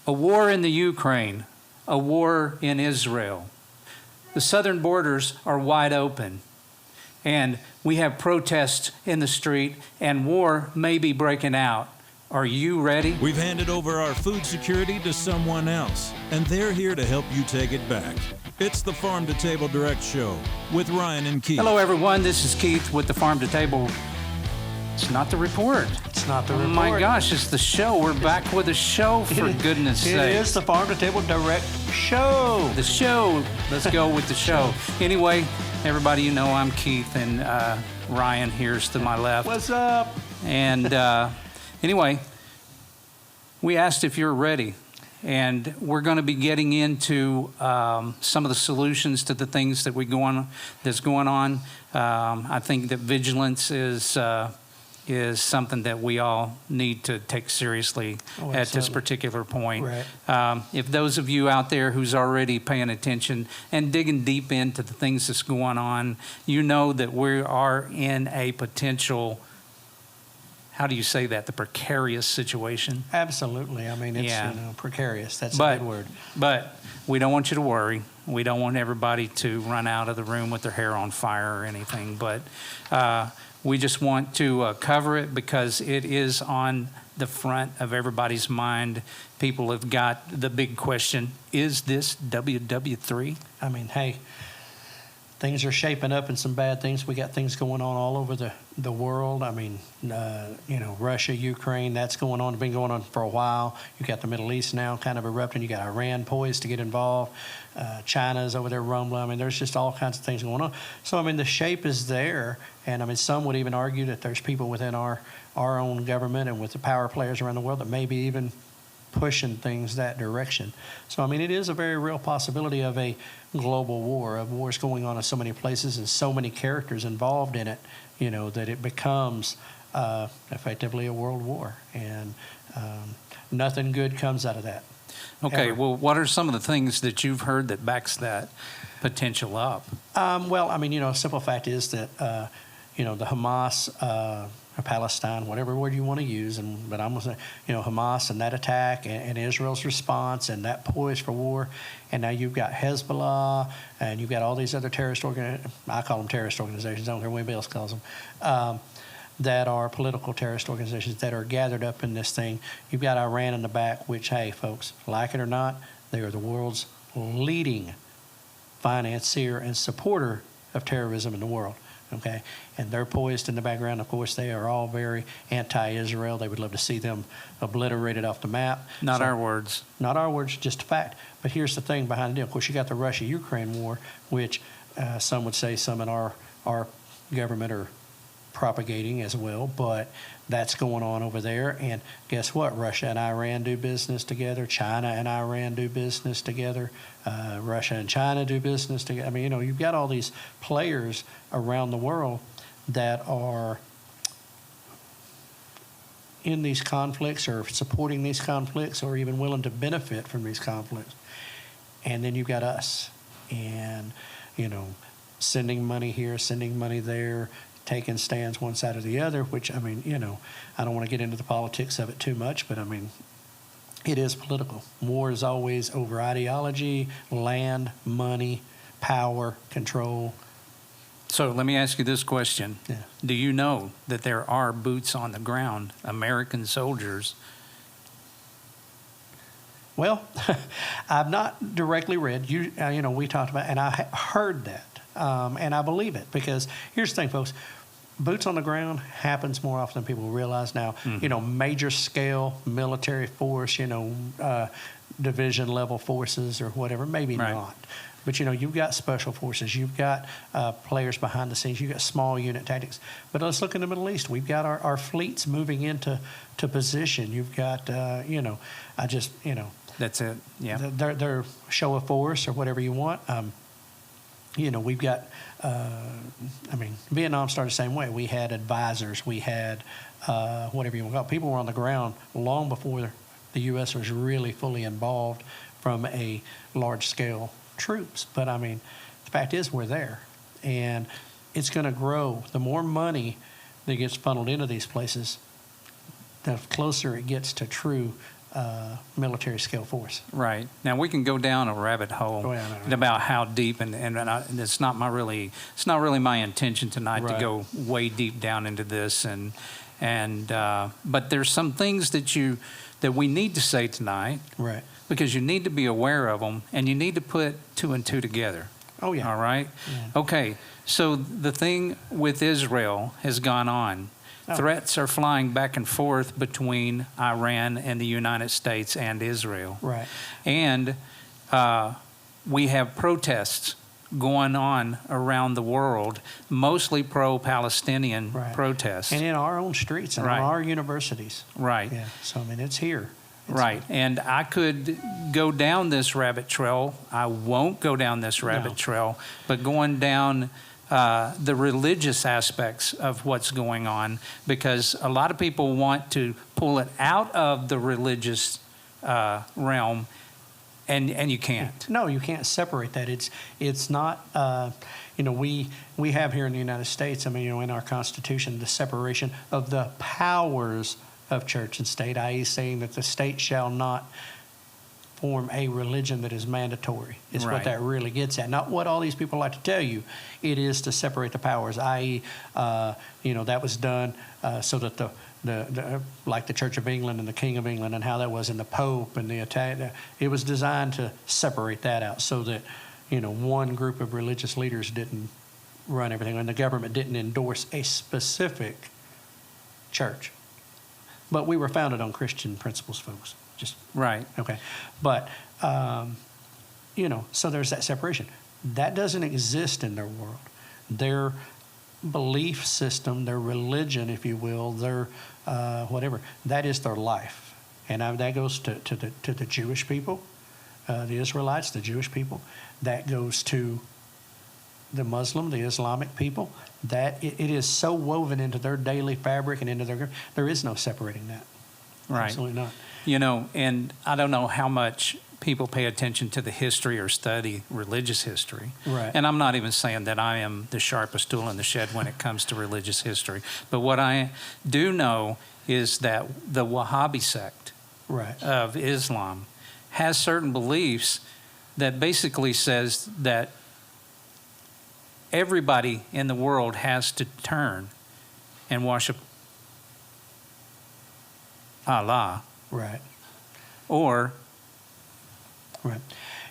A war in the Ukraine, a war in Israel. The southern borders are wide open, and we have protests in the street, and war may be breaking out. Are you ready? We've handed over our food security to someone else, and they're here to help you take it back. It's the Farm to Table Direct Show with Ryan and Keith. Hello, everyone. This is Keith with the Farm to Table. It's not the report. It's not the report. Oh, my gosh, it's the show. We're back with a show, for goodness sake. It is the Farm to Table Direct Show. The show. Let's go with the show. Anyway, everybody, you know I'm Keith, and Ryan here's to my left. What's up? And anyway, we asked if you're ready. And we're going to be getting into some of the solutions to the things that that's going on. I think that vigilance is something that we all need to take seriously at this particular point. Right. If those of you out there who's already paying attention and digging deep into the things that's going on, you know that we are in a potential, how do you say that, the precarious situation? Absolutely. I mean, it's precarious. That's a good word. But we don't want you to worry. We don't want everybody to run out of the room with their hair on fire or anything. But we just want to cover it because it is on the front of everybody's mind. People have got the big question, is this WW3? I mean, hey, things are shaping up in some bad things. We got things going on all over the world. I mean, Russia, Ukraine, that's going on. It's been going on for a while. You got the Middle East now kind of erupting. You got Iran poised to get involved. China's over there rumbling. I mean, there's just all kinds of things going on. So, I mean, the shape is there. And, I mean, some would even argue that there's people within our own government and with the power players around the world that may be even pushing things that direction. So, I mean, it is a very real possibility of a global war, of wars going on in so many places and so many characters involved in it, that it becomes effectively a world war. And nothing good comes out of that. Okay, ever. well, what are some of the things that you've heard that backs that potential up? Well, I mean, simple fact is that, the Hamas or Palestine, whatever word you want to use, but I'm going to say, Hamas and that attack and Israel's response and that poise for war, and now you've got Hezbollah and you've got all these other terrorist I call them terrorist organizations, I don't care what anybody else calls them, that are political terrorist organizations that are gathered up in this thing. You've got Iran in the back, which, hey, folks, like it or not, they are the world's leading financier and supporter of terrorism in the world. Okay, and they're poised in the background. Of course, they are all very anti-Israel. They would love to see them obliterated off the map. Not our words. Not our words, just a fact. But here's the thing behind the deal. Of course, you got the Russia-Ukraine war, which some would say some in our government are propagating as well, but that's going on over there. And guess what? Russia and Iran do business together. China and Iran do business together. Russia and China do business together. I mean, you've got all these players around the world that are in these conflicts or supporting these conflicts or even willing to benefit from these conflicts. And then you've got us and, sending money here, sending money there, taking stands one side or the other, which, I mean, I don't want to get into the politics of it too much, but, I mean, it is political. War is always over ideology, land, money, power, control. So let me ask you this question. Yeah. Do you know that there are boots on the ground, American soldiers? Well, I've not directly read. We talked about, and I heard that, and I believe it because here's the thing, folks. Boots on the ground happens more often than people realize now. Mm-hmm. Major scale military force, division level forces or whatever, maybe right. not. But, you've got special forces. You've got players behind the scenes. You've got small unit tactics. But let's look in the Middle East. We've got our fleets moving into position. You've got, That's it, yeah. Their show of force or whatever you want. We've got, Vietnam started the same way. We had advisors. We had whatever you want to call it. People were on the ground long before the U.S. was really fully involved from a large-scale troops. But, the fact is we're there. And it's going to grow. The more money that gets funneled into these places, the closer it gets to true military scale force. Right. Now we can go down a rabbit hole Oh, yeah, no. about how deep, and it's not really my intention tonight to Right. go way deep down into this, but there's some things that we need to say tonight, Right. because you need to be aware of them, and you need to put two and two together. Oh, yeah. All right? Yeah. Okay, so the thing with Israel has gone on. Oh. Threats are flying back and forth between Iran and the United States and Israel. Right. And we have protests going on around the world, mostly pro-Palestinian Right. protests. And in our own streets and Right. on our universities. Right. Yeah. So, I mean, it's here. It's Right. And I could go down this rabbit trail. I won't go down this rabbit No. trail, but going down the religious aspects of what's going on, because a lot of people want to pull it out of the religious realm, and you can't. No, you can't separate that. It's not. We have here in the United States. I mean, in our Constitution, the separation of the powers of church and state, i.e., saying that the state shall not form a religion that is mandatory. Is Right. what that really gets at. Not what all these people like to tell you. It is to separate the powers, i.e., that was done so that the like the Church of England and the King of England and how that was, and the Pope and the Italian. It was designed to separate that out so that one group of religious leaders didn't run everything, and the government didn't endorse a specific church. But we were founded on Christian principles, folks. Just Right. okay. But so there's that separation. That doesn't exist in their world. Their belief system, their religion, if you will, their whatever, that is their life. And that goes to the Jewish people, the Israelites, the Jewish people. That goes to the Muslim, the Islamic people. That it is so woven into their daily fabric and into there is no separating that. Right. Absolutely not. And I don't know how much people pay attention to the history or study religious history. Right. And I'm not even saying that I am the sharpest tool in the shed when it comes to religious history. But what I do know is that the Wahhabi sect Right. of Islam has certain beliefs that basically says that everybody in the world has to turn and worship Allah, Right. or, Right.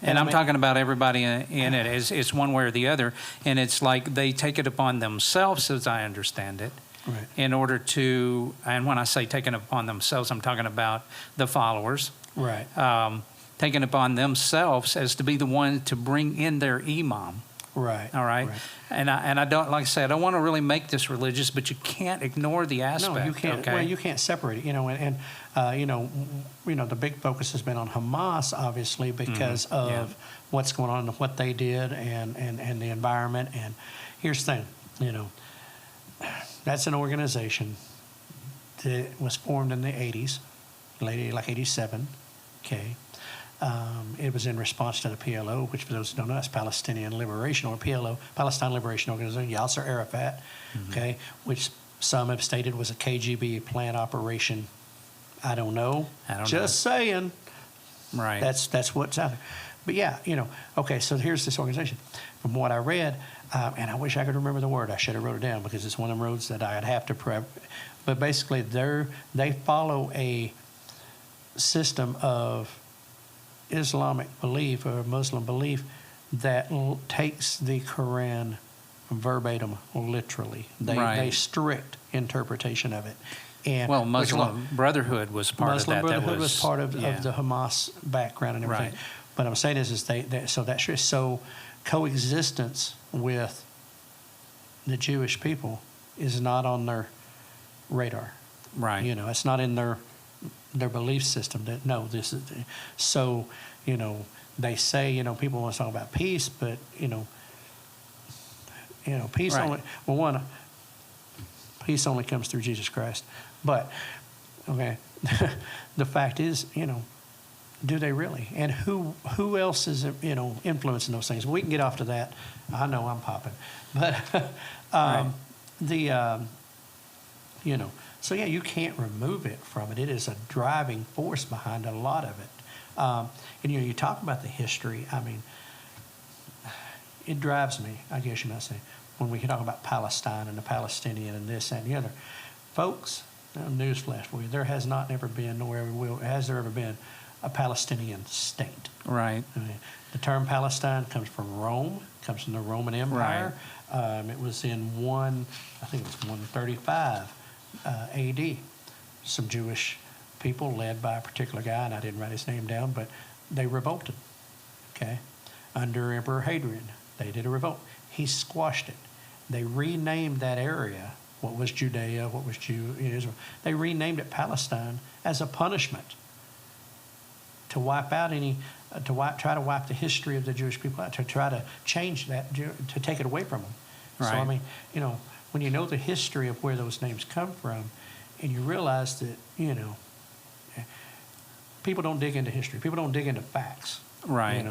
and I'm I mean- talking about everybody in it, it's one way or the other, and it's like they take it upon themselves, as I understand it, Right. in order to, and when I say taking it upon themselves, I'm talking about the followers, Right. taking it upon themselves as to be the one to bring in their imam. Right. All right. And I don't, like I said, I don't want to really make this religious, but you can't ignore the aspect. No, you can't. Okay? Well, you can't separate it. And the big focus has been on Hamas, obviously, because of what's going on and what they did, and the environment. And here's the thing, that's an organization that was formed in the 80s, like 87. Okay. It was in response to the PLO, which for those who don't know, that's Palestinian Liberation, or PLO, Palestine Liberation Organization, Yasser Arafat, okay, which some have stated was a KGB planned operation. I don't know. Just saying. Right. That's what's out there. But yeah, okay, so here's this organization. From what I read, and I wish I could remember the word. I should have wrote it down because it's one of them roads that I'd have to prep. But basically, they follow a system of Islamic belief or Muslim belief that takes the Quran verbatim, literally. They strict interpretation of it. And well, Muslim Brotherhood was part Muslim of that. Brotherhood that was part of yeah. the Hamas background and everything. Right. But I'm saying is so coexistence with the Jewish people is not on their radar. Right. It's not in their belief system. That no, this is so. They say people want to talk about peace, but peace Right. only. Well, one, peace only comes through Jesus Christ. But okay, the fact is, do they really? And who else is influencing those things? We can get off to that. I know I'm popping, but Right. So yeah, you can't remove it from it. It is a driving force behind a lot of it. And you talk about the history. I mean, it drives me, I guess you might say, when we talk about Palestine and the Palestinian and this and the other. Folks, newsflash for you, there has not ever been, nor ever will, has there ever been a Palestinian state. Right. I mean, the term Palestine comes from Rome, comes from the Roman Empire. It was in I think it was 135 AD. Some Jewish people led by a particular guy, and I didn't write his name down, but they revolted, okay? Under Emperor Hadrian, they did a revolt. He squashed it. They renamed that area, what was Judea, what was Israel. They renamed it Palestine as a punishment to wipe out try to wipe the history of the Jewish people out, to try to change that, to take it away from them. Right. So, I mean, when you know the history of where those names come from, and you realize that, people don't dig into history. People don't dig into facts. Right.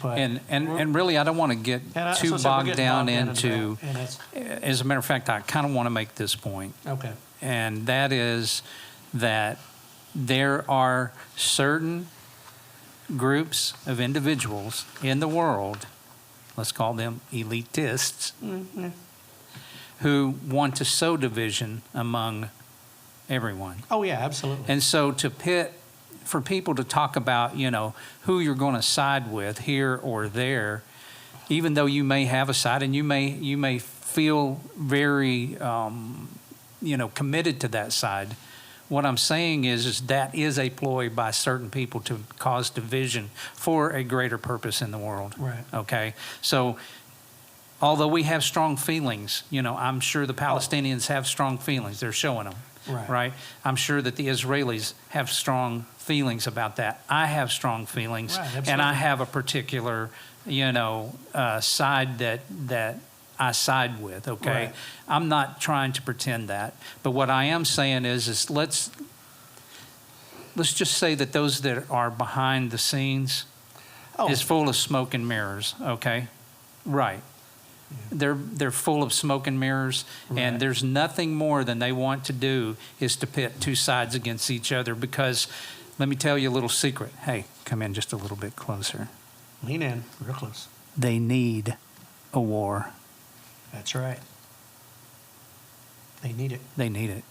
But and really, I don't want to get too bogged down into. As a matter of fact, I kind of want to make this point. Okay. And that is that there are certain groups of individuals in the world, let's call them elitists, who want to sow division among everyone. Oh, yeah, absolutely. And so for people to talk about, who you're going to side with here or there, even though you may have a side and you may feel very, committed to that side, what I'm saying is that is a ploy by certain people to cause division for a greater purpose in the world. Right. Okay? So although we have strong feelings, I'm sure the Palestinians have strong feelings. They're showing them. Right. I'm sure that the Israelis have strong feelings about that. I have strong feelings, and I have a particular, side that I side with. Okay, Right. I'm not trying to pretend that, but what I am saying is let's just say that those that are behind the scenes is full of smoke and mirrors. Okay, right. They're full of smoke and mirrors, and there's nothing more than they want to do is to pit two sides against each other, because let me tell you a little secret. Hey, come in just a little bit closer. Lean in, real close. They need a war. That's right. They need it. They need it.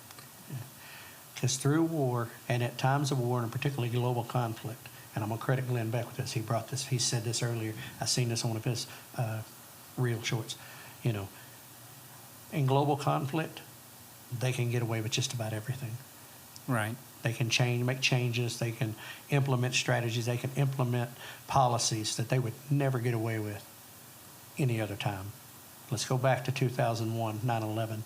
Because through war, and at times of war, and particularly global conflict, and I'm going to credit Glenn Beck with this. He said this earlier. I seen this on one of his reel shorts. In global conflict, they can get away with just about everything. Right. They can make changes. They can implement strategies. They can implement policies that they would never get away with any other time. Let's go back to 2001, 9/11,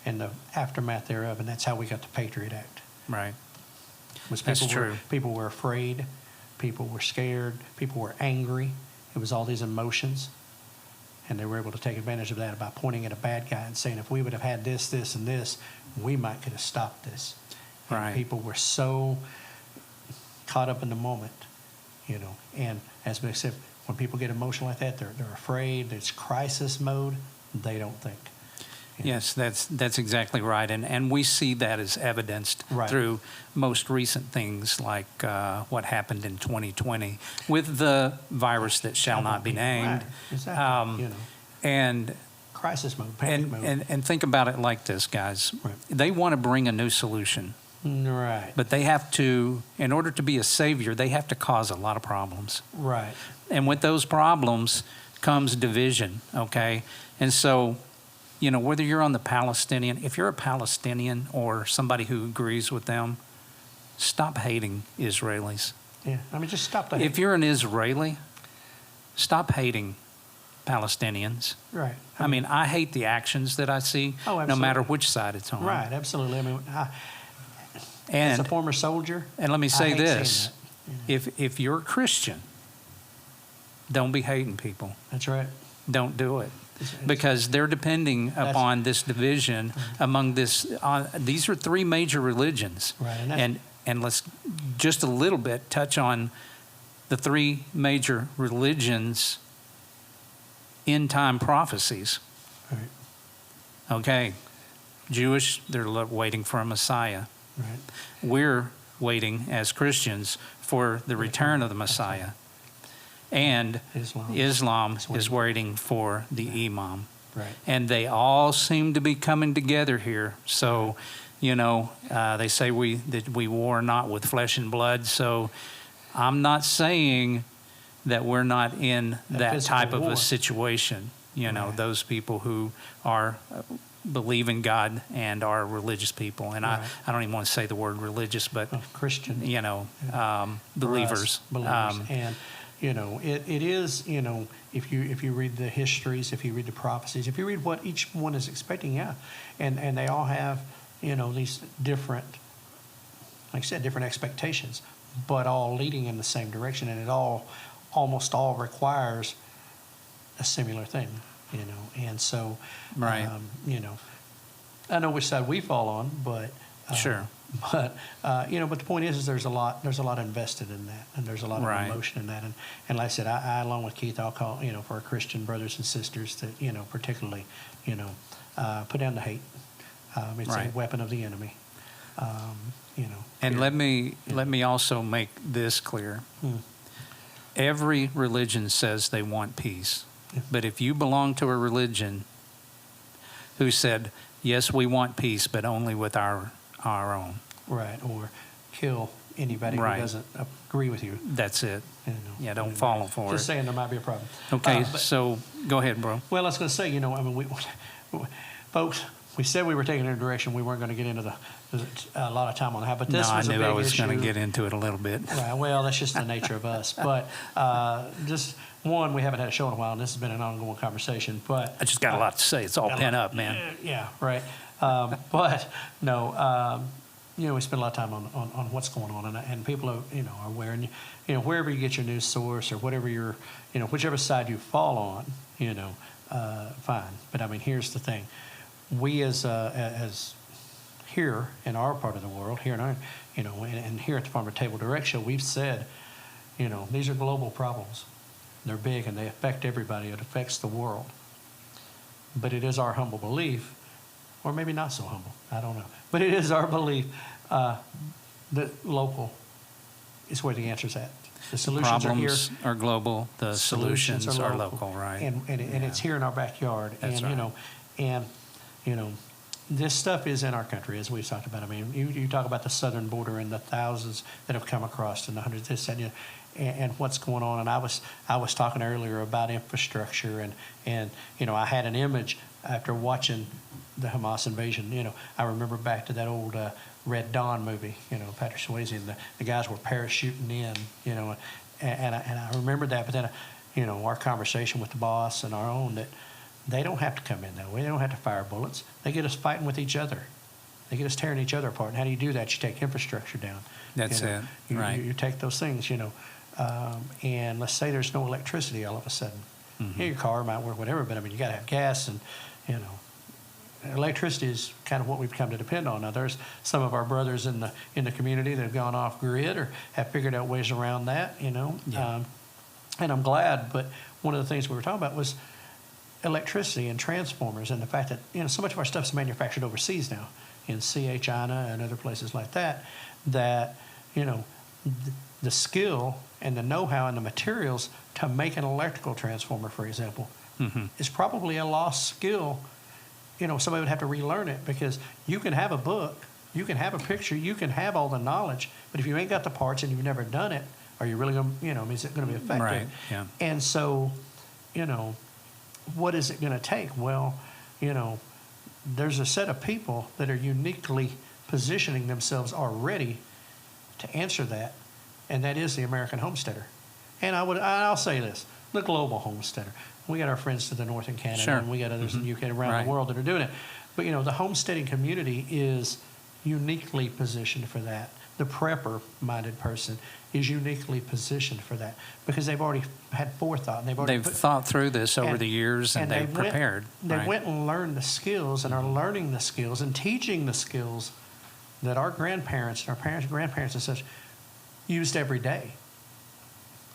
and the aftermath thereof, and that's how we got the Patriot Act. Right. That's true. People were afraid. People were scared. People were angry. It was all these emotions. And they were able to take advantage of that by pointing at a bad guy and saying, if we would have had this, this, and this, we might could have stopped this. And Right. people were so caught up in the moment, And as we said, when people get emotional like that, they're afraid. It's crisis mode. They don't think. Yes, that's exactly right, and we see that as evidenced through most recent things like what happened in 2020 with the virus that shall not be named. Right. Exactly. And crisis mode, panic mode. And think about it like this, guys. Right. They want to bring a new solution. Right. But they have to, in order to be a savior, they have to cause a lot of problems. Right. And with those problems comes division, okay? And so, whether you're on the Palestinian, if you're a Palestinian or somebody who agrees with them, stop hating Israelis. Yeah, just stop that. If you're an Israeli, stop hating Palestinians. Right. I hate the actions that I see, no matter which side it's on. Right, absolutely. And as a former soldier, and let me say I hate this: seeing that. if you're a Christian, don't be hating people. That's right. Don't do it. Because they're depending upon this division among this. These are three major religions, right? And let's just a little bit touch on the three major religions' end time prophecies. Right. Okay, Jewish, they're waiting for a Messiah. Right. We're waiting as Christians for the return of the Messiah. And Islam is waiting for the Imam. Right. And they all seem to be coming together here. So, you know, they say that we war not with flesh and blood. So I'm not saying that we're not in that type of a situation. You know, those people who are believe in God and are religious people. And I don't even want to say the word religious, but Christian, you know, believers. And you know, it is, you know, if you read the histories, if you read the prophecies, if you read what each one is expecting, and they all have, you know, these different, like I said, different expectations, but all leading in the same direction, and it almost all requires a similar thing, you know, and so, you know, I know which side we fall on, but Sure. But you know, but the point is there's a lot invested in that, and there's a lot of emotion in that, and like I said, I along with Keith, I'll call, you know, for our Christian brothers and sisters that, you know, particularly, you know, put down the hate. It's a weapon of the enemy. You know. And let me also make this clear. Every religion says they want peace, but if you belong to a religion who said, yes, we want peace, but only with our own. Right, or kill anybody who doesn't agree with you. That's it. You know, yeah, don't fall for it. Just saying there might be a problem. Okay, so go ahead, bro. Well, I was going to say, you know, I mean, folks, we said we were taking in a direction. We weren't going to get into a lot of time on that, but this was a big issue. I knew I was going to get into it a little bit. Right, well, that's just the nature of us. But just one, we haven't had a show in a while, and this has been an ongoing conversation. But I just got a lot to say. It's all pent up, man. Yeah, right. But no, you know, we spend a lot of time on what's going on, and people are, you know, are aware. And you know, wherever you get your news source or whatever you know, whichever side you fall on, you know, fine. But I mean, here's the thing: we as here in our part of the world, here in our, you know, and here at the Farm to Table Direct Show, we've said, you know, these are global problems. They're big and they affect everybody. It affects the world. But it is our humble belief, or maybe not so humble, I don't know. But it is our belief that local is where the answer's at. The solutions Problems are global. The solutions are local, right? And it's here in our backyard. That's and you know, this stuff is in our country, as we've talked about. I mean, you talk about the southern border and the thousands that have come across, and the hundreds, this and what's going on. And I was talking earlier about infrastructure, and you know, I had an image after watching the Hamas invasion. You know, I remember back to that old Red Dawn movie. You know, Patrick Swayze, and the guys were parachuting in. You know, and I remember that. But then, you know, our conversation with the boss and our own, that they don't have to come in that way. They don't have to fire bullets. They get us fighting with each other. They get us tearing each other apart. And how do you do that? You take infrastructure down. That's it. Right. You take those things, you know, and let's say there's no electricity all of a sudden. Mm-hmm. Your car might work, whatever, but I mean, you got to have gas, and you know, electricity is kind of what we've come to depend on. Now, there's some of our brothers in the community that have gone off grid or have figured out ways around that, you know. Yeah. And I'm glad. But one of the things we were talking about was electricity and transformers, and the fact that, you know, so much of our stuff is manufactured overseas now, in China and other places like that. That, you know, the skill and the know-how and the materials to make an electrical transformer, for example, is probably a lost skill. You know, somebody would have to relearn it, because you can have a book, you can have a picture, you can have all the knowledge, but if you ain't got the parts and you've never done it, are you really going to, you know, is it going to be effective? Right, yeah. And so, you know, what is it going to take? Well, you know, there's a set of people that are uniquely positioning themselves already to answer that, and that is the American homesteader. And I'll say this, the global homesteader. We got our friends to the north in Canada, and we got others in the UK around the world that are doing it. But, you know, the homesteading community is uniquely positioned for that. The prepper-minded person is uniquely positioned for that, because they've already had forethought, and they've thought through this over the years, and they've prepared. They went and learned the skills, and are learning the skills and teaching the skills that our grandparents and our parents, grandparents and such used every day.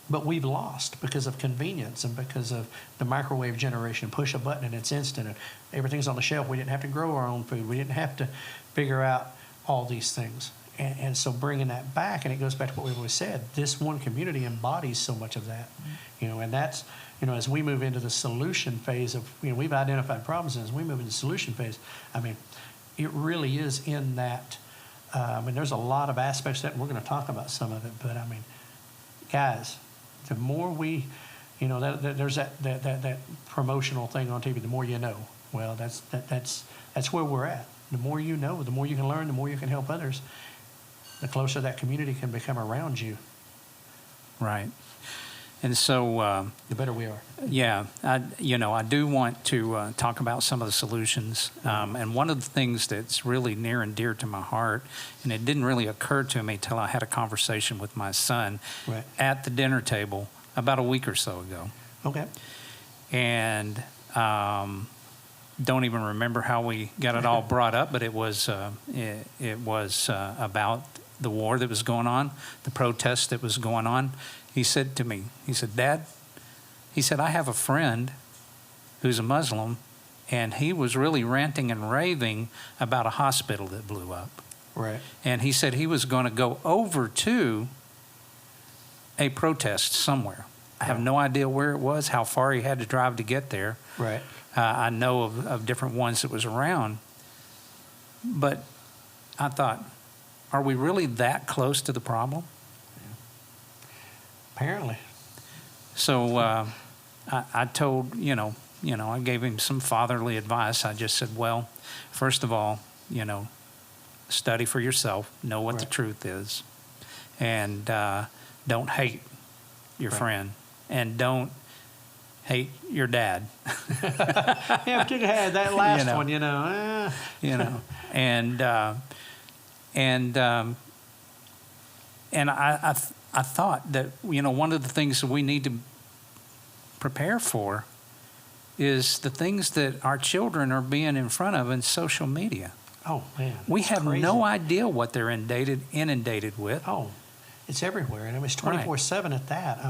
But we've lost because of convenience and because of the microwave generation. Push a button and it's instant. And everything's on the shelf. We didn't have to grow our own food. We didn't have to figure out all these things. And so bringing that back, and it goes back to what we've always said, this one community embodies so much of that. And that's, as we move into the solution phase of, we've identified problems, and as we move into the solution phase, it really is in that, there's a lot of aspects to that, and we're going to talk about some of it, but guys, the more we, there's that promotional thing on TV, the more you know. Well, that's where we're at. The more you know, the more you can learn, the more you can help others, the closer that community can become around you. Right. And so, the better we are. yeah, I do want to talk about some of the solutions. And one of the things that's really near and dear to my heart, and it didn't really occur to me till I had a conversation with my son Right. at the dinner table about a week or so ago. Okay. And don't even remember how we got it all brought up, but it was about the war that was going on, the protest that was going on. He said to me, Dad, I have a friend who's a Muslim, and he was really ranting and raving about a hospital that blew up. Right. And he said he was going to go over to a protest somewhere. I have no idea where it was, how far he had to drive to get there. Right. I know of different ones that was around. But I thought, are we really that close to the problem? Apparently. So I told, I gave him some fatherly advice. I just said, well, first of all, study for yourself, know what the Right. truth is, and don't hate your Right. friend, and don't hate your dad. Yeah, particularly had that last one, And I thought that one of the things that we need to prepare for is the things that our children are being in front of in social media. Oh, man. We it's have crazy. no idea what they're inundated with. Oh, it's everywhere. And it's 24/7 at that.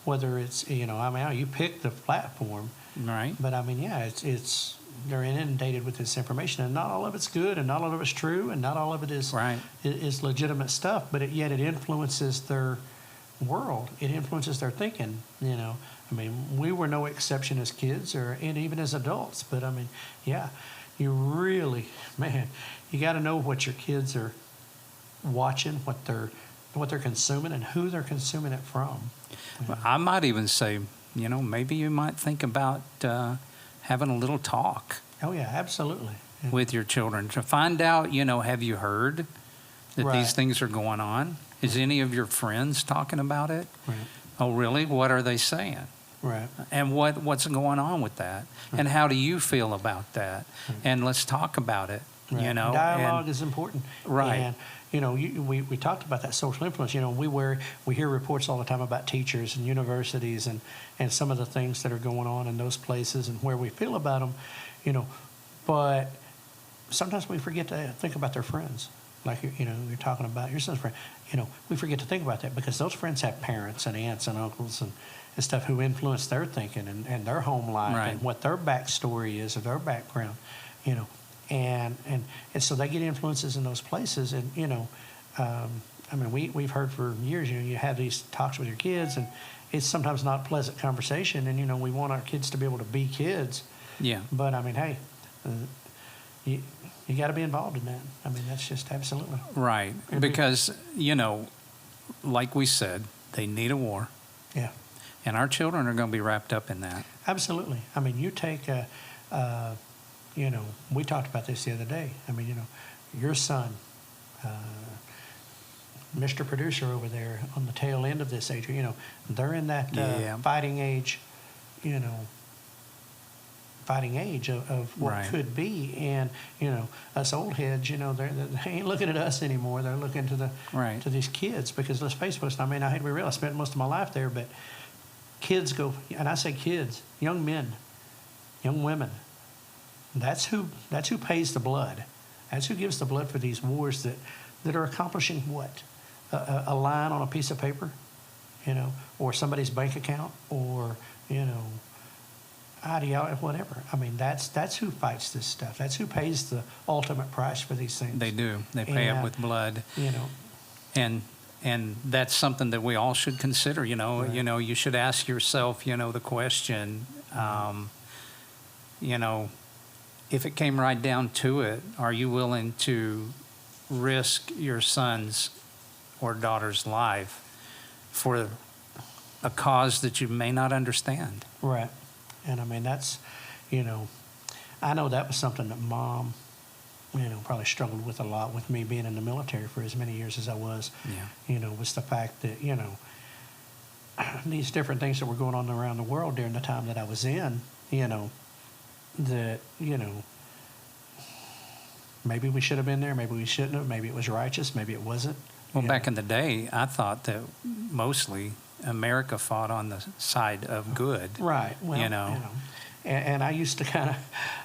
Whether it's, you pick the platform, Right. but it's they're inundated with this information, and not all of it's good, and not all of it's true, and not all of it is Right. is legitimate stuff. But yet it influences their world. It influences their thinking. We were no exception as kids, and even as adults. But you really, man, you got to know what your kids are watching, what they're consuming, and who they're consuming it from. I might even say, maybe you might think about having a little talk Oh yeah, absolutely. Yeah. with your children to find out, have you heard that Right. these things are going on? Is any of your friends talking about it? Right. Oh, really? What are they saying? Right. And what's going on with that? And how do you feel about that? And let's talk about it, Right. Dialogue is important. Right. And we talked about that social influence. We hear reports all the time about teachers and universities and some of the things that are going on in those places and where we feel about them. But sometimes we forget to think about their friends. Like you're talking about your son's friend. We forget to think about that because those friends have parents and aunts and uncles and stuff who influence their thinking and their home life Right. and what their backstory is or their background. And so they get influences in those places. And we've heard for years. You have these talks with your kids, and it's sometimes not a pleasant conversation. And we want our kids to be able to be kids. Yeah. But hey, you got to be involved in that. That's just absolutely Right. And Because, like we said, they need a war. yeah, And our children are going to be wrapped up in that. absolutely. You take we talked about this the other day. Your son, Mr. Producer over there on the tail end of this age, they're in that Yeah. fighting age, of what Right. could be. And, us old heads, they ain't looking at us anymore. They're looking to Right. to these kids because let's face it, I hate to be real, I spent most of my life there, but kids go, and I say kids, young men, young women, that's who pays the blood. That's who gives the blood for these wars that are accomplishing what? A line on a piece of paper? or somebody's bank account, or, ideology, whatever. I mean, that's who fights this stuff. That's who pays the ultimate price for these things. They do. They pay it And, with blood. You know, And that's something that we all should consider, Right. You should ask yourself, the question, if it came right down to it, are you willing to risk your son's or daughter's life for a cause that you may not understand? right. And I mean, that's, I know that was something that Mom, probably struggled with a lot with me being in the military for as many years as I was. Yeah. Was the fact that, these different things that were going on around the world during the time that I was in, that, maybe we should have been there, maybe we shouldn't have, maybe it was righteous, maybe it wasn't. Well, you back know. in the day, I thought that mostly America fought on the side of good. Right. Well, And I used to kind of,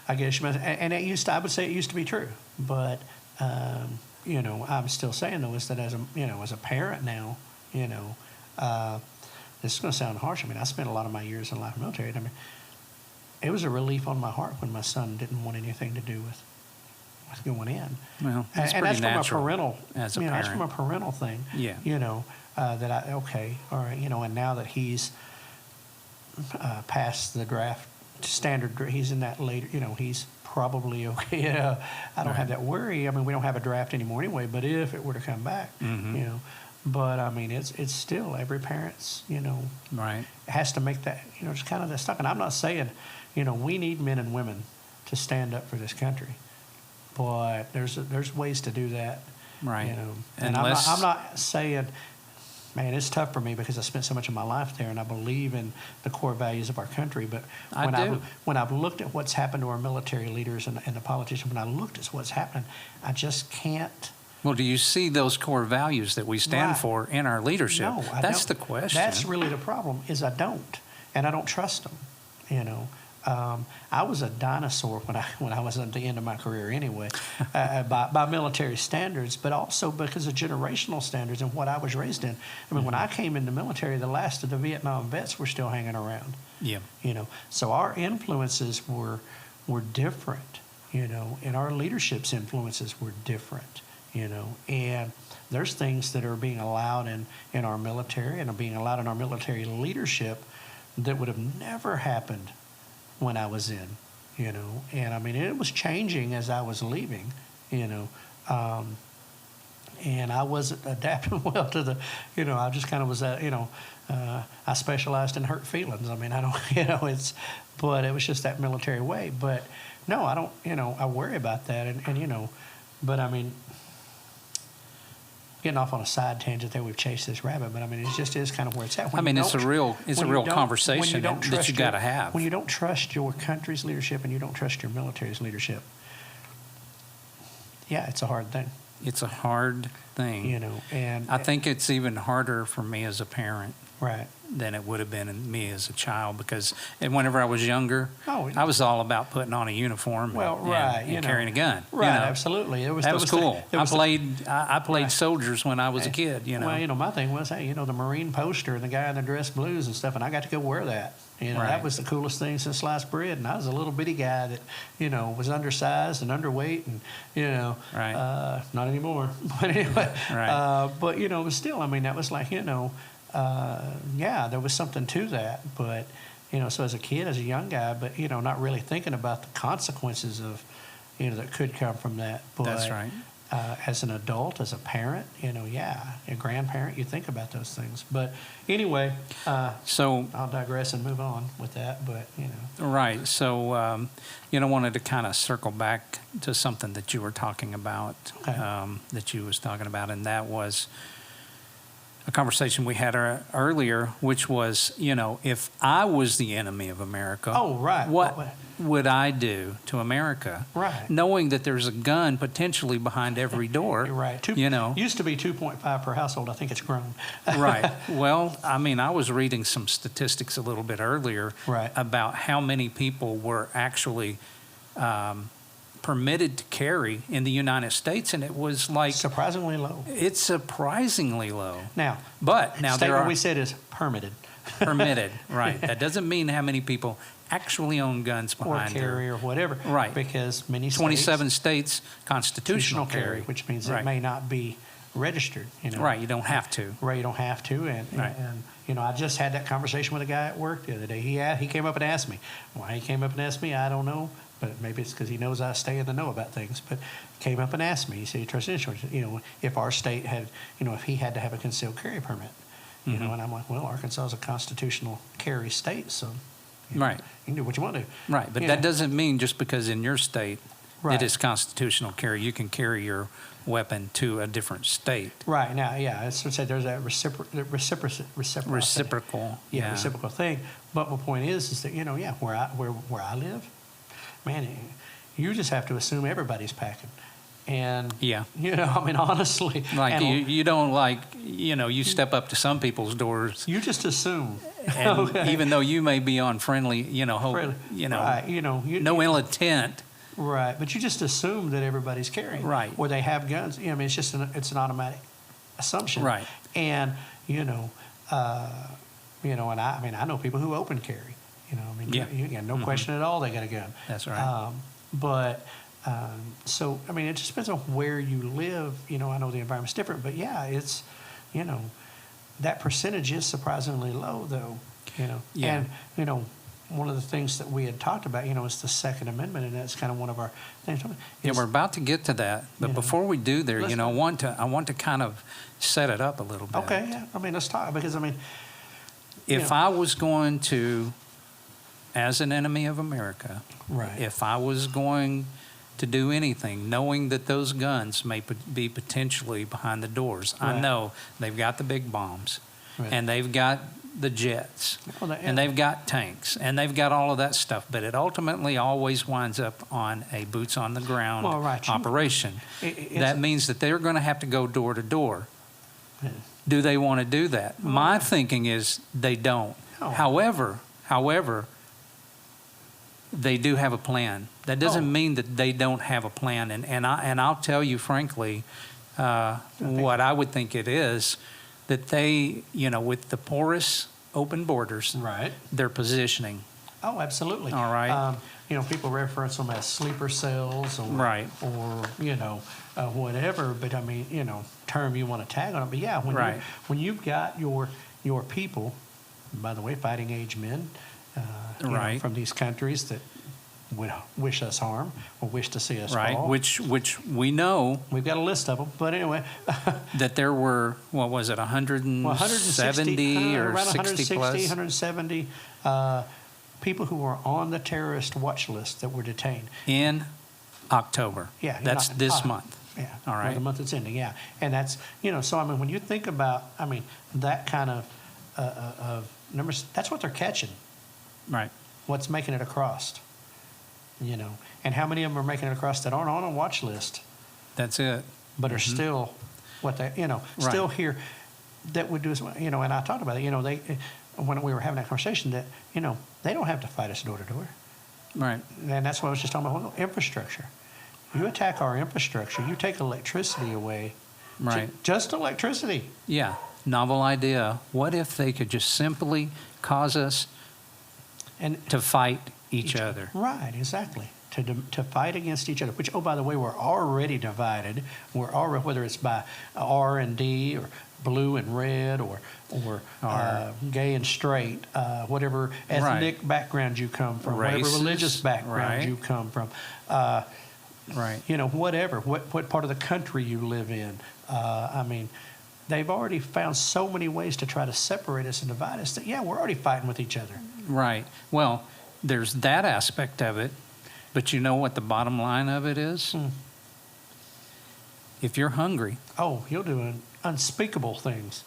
I guess, and it used to, I would say it used to be true. But, I'm still saying, though, is that as a parent now, this is going to sound harsh. I mean, I spent a lot of my years in life in the military. I mean, it was a relief on my heart when my son didn't want anything to do with going in. Well, that's and pretty that's natural from a parental, as a that's from a parent. parental thing. Yeah. That okay, all right, and now that he's past the draft standard, he's in that later, he's probably okay. I don't have that worry. I mean, we don't have a draft anymore anyway, but if it were to come back, Mm-hmm. but I mean, it's still every parent's, Right. has to make that, just kind of that stuff. And I'm not saying, we need men and women to stand up for this country, but there's ways to do that. Right. And I'm not saying, man, it's tough for me because I spent so much of my life there and I believe in the core values of our country. But when I've looked at what's happened to our military leaders and the politicians, when I looked at what's happening, I just can't. Well, do you see those core values that we stand Right. for in our leadership? No, I That's don't. the question. That's really the problem, is I don't, and I don't trust them. I was a dinosaur when I was at the end of my career anyway, by military standards, but also because of generational standards and what I was raised in. I mean, when I came in the military, the last of the Vietnam vets were still hanging around. Yeah. So our influences were different, and our leadership's influences were different, and there's things that are being allowed in our military and are being allowed in our military leadership that would have never happened when I was in, and I mean, it was changing as I was leaving, and I wasn't adapting well to the, I just kind of was that, I specialized in hurt feelings. I mean, I don't, but it was just that military way. But no, I don't, I worry about that, and but I mean, getting off on a side tangent there, we've chased this rabbit, but I mean, it just is kind of where it's at. I mean, it's a real conversation that you got to have. When you don't trust your country's leadership and you don't trust your military's leadership, yeah, it's a hard thing. It's a hard thing. And I think it's even harder for me as a parent right. than it would have been in me as a child, because whenever I was younger, Oh, I was all about putting on a uniform and carrying a gun. Right, absolutely. That was cool. I played soldiers when I was a kid. Well, my thing was, hey, the Marine poster and the guy in the dress blues and stuff, and I got to go wear that. Right. That was the coolest thing since sliced bread. And I was a little bitty guy that, was undersized and underweight, and Right. not anymore. But anyway, Right. but still, I mean, that was like, yeah, there was something to that. But so as a kid, as a young guy, but not really thinking about the consequences of, that could come from that. But, That's right. As an adult, as a parent, a grandparent, you think about those things. But anyway, So I'll digress and move on with that. But Right. So, wanted to kind of circle back to something that you were talking about, Okay. that you was talking about, and that was a conversation we had earlier, which was, if I was the enemy of America, Oh, right. what What- would I do to America? Right. Knowing that there's a gun potentially behind every door. you're right. Used to be 2.5 per household. I think it's grown. Right. Well, I mean, I was reading some statistics a little bit earlier Right. about how many people were actually permitted to carry in the United States, and it was like Surprisingly low. it's surprisingly low. Now, But now there statement are we said is permitted permitted, right? That doesn't mean how many people actually own guns or behind carry or whatever. Right. Because many 27 states states constitutional carry, which means right. it may not be registered. You know, Right, you don't have to. Right, you don't have to. Right. And you know, I just had that conversation with a guy at work the other day. He came up and asked me. Why he came up and asked me, I don't know. But maybe it's because he knows I stay in the know about things. But came up and asked me. He said, "Trust insurance. You know, if our state had, you know, if he had to have a concealed carry permit, you Mm-hmm. know." And I'm like, "Well, Arkansas is a constitutional carry state, so you know, Right. you can do what you want to do." Right, but You that know? doesn't mean just because in your state Right. it is constitutional carry, you can carry your weapon to a different state. Right now, yeah, as I said, there's that reciprocal Yeah. reciprocal thing. But my point is that, you know, yeah, where I live, man, you just have to assume everybody's packing, and Yeah. you know, I mean, honestly, Like and you don't like, you know, you step up to some people's doors, you just assume, and okay, even though you may be on friendly, you know, really, you know, right, you know, no ill intent. right, but you just assume that everybody's carrying, Right. or they have guns. You know, I mean, it's just it's an automatic assumption, Right. And you know, and I mean, I know people who open carry. You know, I mean, Yeah. you got no question at all they got a gun. That's right. So I mean, it just depends on where you live. You know, I know the environment's different, but yeah, it's, you know, that percentage is surprisingly low, though. You know, Yeah. and you know, one of the things that we had talked about, you know, is the Second Amendment, and that's kind of one of our things. Yeah, is- we're about to get to that, but Yeah. before we do there, Let's you know, I go. want to kind of set it up a little bit. Okay, yeah. I mean, let's talk because I mean, If Yeah. I was going to, as an enemy of America, right? if I was going to do anything, knowing that those guns may be potentially behind the doors, I Right. know they've got the big bombs, Right. and they've got the jets, Well, and they've got tanks, and they've got all of that stuff, but it ultimately always winds up on a boots on the ground Well, right, you- operation. it's- That means that they're going to have to go door to door. Yeah. Do they want to do that? My thinking is they don't. No. However, they do have a plan. That doesn't Oh. mean that they don't have a plan. And I'll tell you frankly, what I would think it is, that they, you know, with the porous open borders, Right. they're positioning. Oh, absolutely. All right. You know, people reference them as sleeper cells, or Right. or you know, whatever. But I mean, you know, term you want to tag on it. But yeah, Right. when you've got your people, by the way, fighting age men, you know, Right. from these countries that would wish us harm or wish to see us Right, fall. which we know We've got a list of them. But anyway, that there were, what was it, 170 or around 60 plus? 170 people who were on the terrorist watch list that were detained. In October. Yeah, That's this ah, month. Yeah. All Well, right. the month it's ending, yeah. And that's, you know, so I mean, when you think about, I mean, that kind of numbers, that's what they're catching. Right. What's making it across, you know, and how many of them are making it across that aren't on a watch list, That's it. but are still what they, you know, still Right. here, that would do as well, you know. And I talked about it, you know, when we were having that conversation, that, you know, they don't have to fight us door to door. Right. And that's what I was just talking about, well, infrastructure. You attack our infrastructure, you take electricity away. Right. Just electricity. Yeah. Novel idea. What if they could just simply cause us And to fight each other? Right, exactly. To fight against each other, which, oh, by the way, we're already divided. We're already, whether it's by R and D or blue and red or gay and straight, whatever ethnic background you come from, whatever Races, religious background right. you come from, Right. you know, whatever, what part of the country you live in. I mean, they've already found so many ways to try to separate us and divide us that, yeah, we're already fighting with each other. Right. Well, there's that aspect of it, but you know what the bottom line of it is? If you're hungry, Oh, you'll do unspeakable things.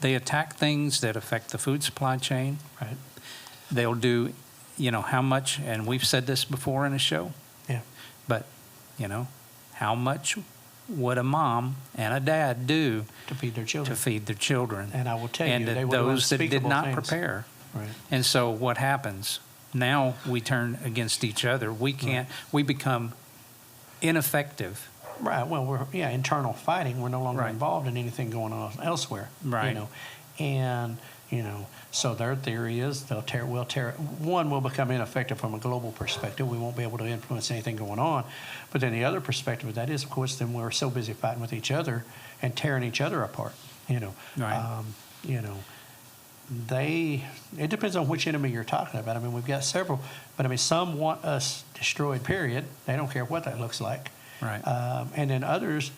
they attack things that affect the food supply chain. Right. They'll do, you know, how much, and we've said this before in a show, Yeah. but, you know, how much would a mom and a dad do To feed their to children. feed their children? And I will tell And you, that they will do those that did unspeakable not things. prepare. Right. And so what happens? Now we turn against each other. We can't, we become ineffective. Right. Well, we're internal fighting. We're no longer Right. involved in anything going on elsewhere. Right. You know, and so their theory is we'll become ineffective from a global perspective. We won't be able to influence anything going on. But then the other perspective of that is, of course, then we're so busy fighting with each other and tearing each other apart. Right. It depends on which enemy you're talking about. I mean, we've got several, but I mean, some want us destroyed, period. They don't care what that looks like. Right. And then others,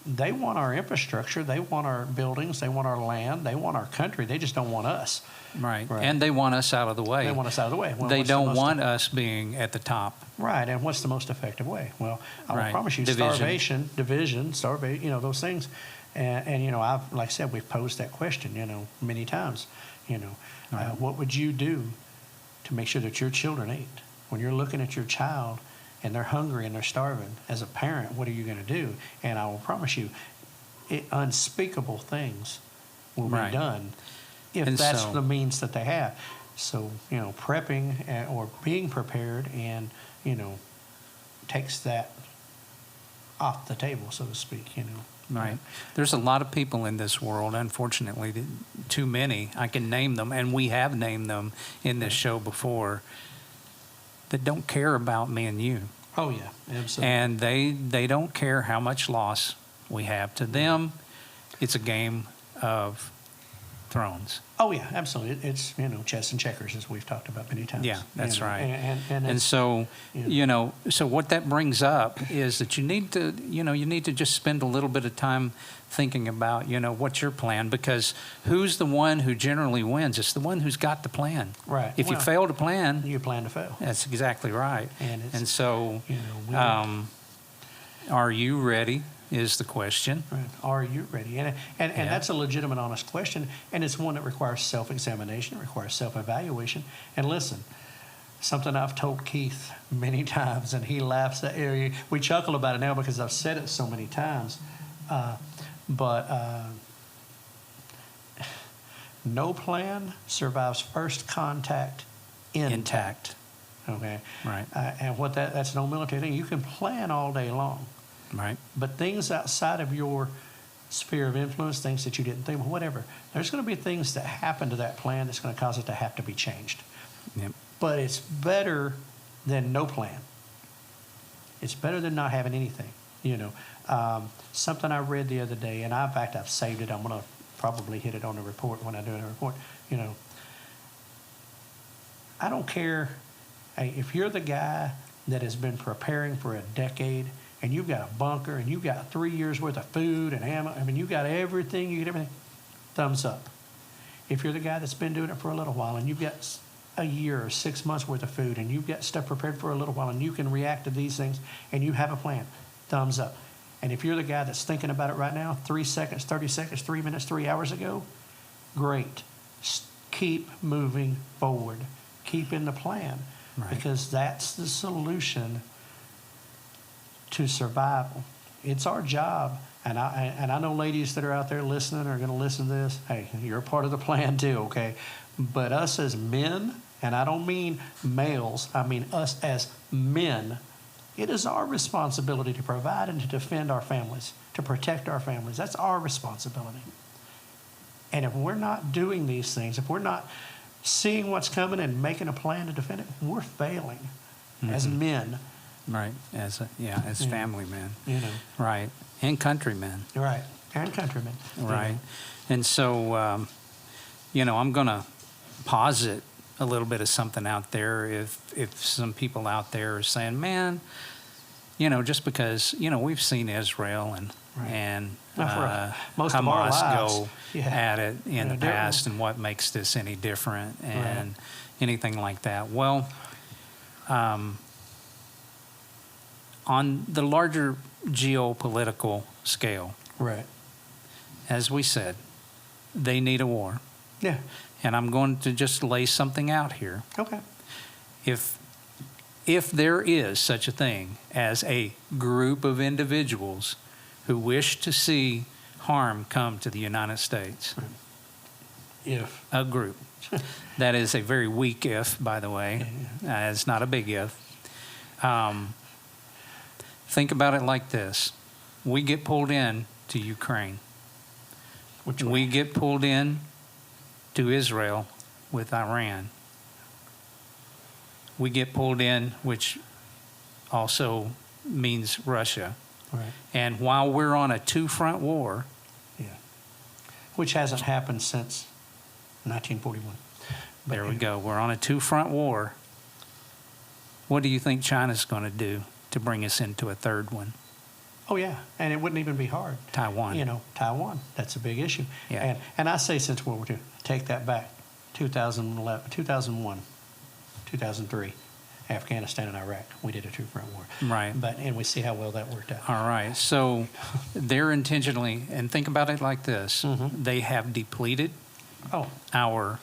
they want our infrastructure, they want our buildings, they want our land, they want our country. They just don't want us. Right. Right. And they want us out of the way. They want us out of the way. Well, They what's the don't most want us being at the top. Right, and what's the most effective way? Well, I will Right. promise you, Division. starvation, those things. And I've, like I said, we've posed that question, many times. Right. What would you do to make sure that your children ate? When you're looking at your child and they're hungry and they're starving, as a parent, what are you going to do? And I will promise you, unspeakable things will Right. be done if And that's so- the means that they have. So, prepping or being prepared and, takes that off the table, so to speak, Right. There's a lot of people in this world, unfortunately, too many. I can name them, and we have named them in this show before, that don't care about me and you. Oh, yeah, absolutely. And they don't care how much loss we have. To them, it's a game of thrones. Oh, yeah, absolutely. It's, chess and checkers, as we've talked about many times. Yeah, that's right. And And so, Yeah. so what that brings up is that you need to just spend a little bit of time thinking about, what's your plan, because who's the one who generally wins? It's the one who's got the plan. Right. If you Well, fail to plan, you plan to fail. that's exactly right. And it's, And so, we- are you ready is the question. Right. Are you ready? And Yeah. that's a legitimate, honest question, and it's one that requires self-examination, it requires self-evaluation. And listen, something I've told Keith many times, and he laughs at it. We chuckle about it now because I've said it so many times. But no plan survives first contact intact. Okay. Right. And what that's no military thing. You can plan all day long. Right. But things outside of your sphere of influence, things that you didn't think, whatever, there's going to be things that happen to that plan that's going to cause it to have to be changed. Yep. But it's better than no plan. It's better than not having anything. Something I read the other day, and in fact I've saved it. I'm going to probably hit it on the report when I do a report. I don't care. Hey, if you're the guy that has been preparing for a decade, and you've got a bunker, and you've got 3 years worth of food and ammo, you got everything, you get everything, thumbs up. If you're the guy that's been doing it for a little while, and you've got a year or 6 months worth of food, and you've got stuff prepared for a little while, and you can react to these things, and you have a plan, thumbs up. And if you're the guy that's thinking about it right now, 3 seconds, 30 seconds, 3 minutes, 3 hours ago, great. Keep moving forward. Keep in the plan. Right. Because that's the solution to survival. It's our job, and I know ladies that are out there listening are going to listen to this. Hey, you're a part of the plan too, okay? But us as men, and I don't mean males, I mean us as men, it is our responsibility to provide and to defend our families, to protect our families. That's our responsibility. And if we're not doing these things, if we're not seeing what's coming and making a plan to defend it, we're failing as men. Right. As family men. Right. And countrymen. Right. And countrymen. Right. And so, I'm going to posit a little bit of something out there. If some people out there are saying, man, just because, we've seen Israel and Right. and most of our Hamas lives. go Yeah. at it in the they're- past, and what makes this any different and anything like that. Well, on the larger geopolitical scale, Right. as we said, they need a war. Yeah. And I'm going to just lay something out here. Okay. If there is such a thing as a group of individuals who wish to see harm come to the United States, If. a group, that is a very weak if, by the way, it's not a big if, think about it like this. We get pulled in to Ukraine. Which We get pulled in to Israel with Iran. We get pulled in, which also means Russia. Right. And while we're on a two-front war, Which hasn't happened since 1941. But there we go. We're on a two-front war. What do you think China's going to do to bring us into a third one? Oh, yeah. And it wouldn't even be hard. Taiwan. You know, Taiwan. That's a big issue. Yeah. And I say since World War II, take that back. 2011, 2001, 2003, Afghanistan and Iraq. We did a two-front war. Right. And we see how well that worked out. All right. So they're intentionally, and think about it like this. Mhm. They have depleted Oh, our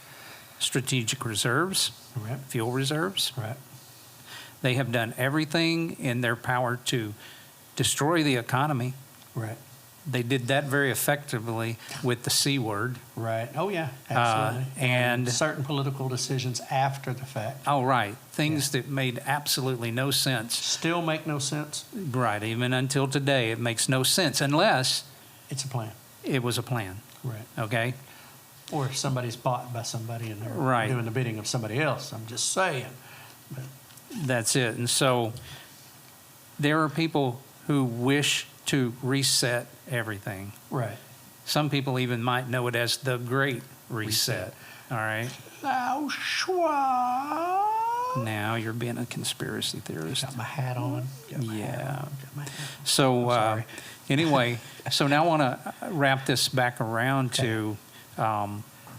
strategic reserves, right, fuel reserves. right. They have done everything in their power to destroy the economy. Right. They did that very effectively with the C word. Right. Oh, yeah, absolutely. and- certain political decisions after the fact Oh, right. Things that made absolutely no sense. still make no sense. Right. Even until today, it makes no sense unless It's a plan. it was a plan. Right. Okay? Or if somebody's bought by somebody and they're Right. doing the bidding of somebody else. I'm just saying. That's it. And so there are people who wish to reset everything. Right. Some people even might know it as the Great Reset. All right? Thou shalt. Now you're being a conspiracy theorist. Got my hat on. Got my hat Yeah. on. Got my hat on. So I'm sorry. anyway, so now I want to wrap this back around to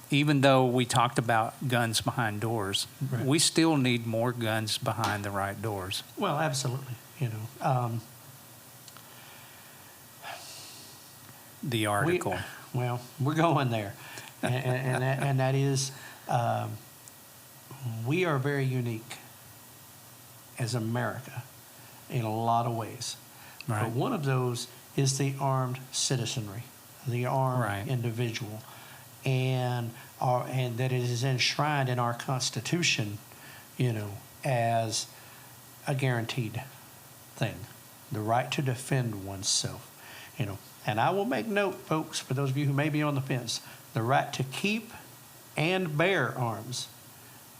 even though we talked about guns behind doors, Right. we still need more guns behind the right doors. Well, absolutely. You know, The article. we're going there, and that is, we are very unique as America in a lot of ways. Right. But one of those is the armed citizenry, the armed Right. individual, and that it is enshrined in our Constitution, you know, as a guaranteed thing, the right to defend oneself, you know. And I will make note, folks, for those of you who may be on the fence, the right to keep and bear arms.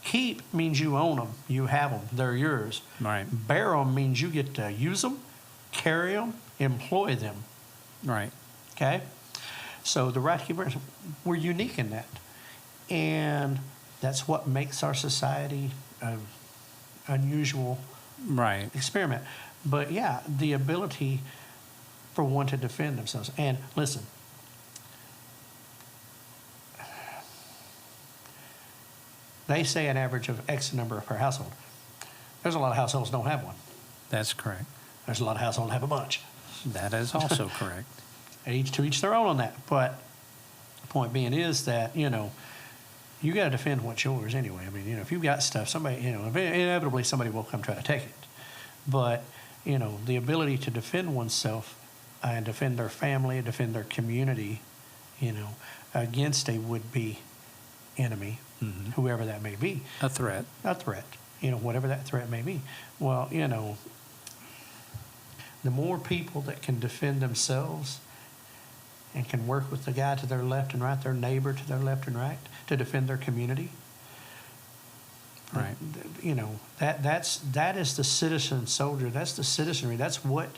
Keep means you own them, you have them, they're yours. Right. Bear them means you get to use them, carry them, employ them. Right. Okay? So the right to keep arms, we're unique in that. And that's what makes our society an unusual Right. experiment. But yeah, the ability for one to defend themselves. And listen, they say an average of X number per household. There's a lot of households don't have one. That's correct. There's a lot of households that have a bunch. That is also correct. To each their own on that. But the point being is that, you know, you got to defend what's yours anyway. I mean, you know, if you've got stuff, somebody, you know, inevitably somebody will come try to take it. But, you know, the ability to defend oneself and defend their family, defend their community, you know, against a would-be enemy, Mhm. whoever that may be, A threat. a threat, you know, whatever that threat may be. Well, you know, the more people that can defend themselves and can work with the guy to their left and right, their neighbor to their left and right, to defend their community, Right. you know, that is the citizen soldier. That's the citizenry. That's what,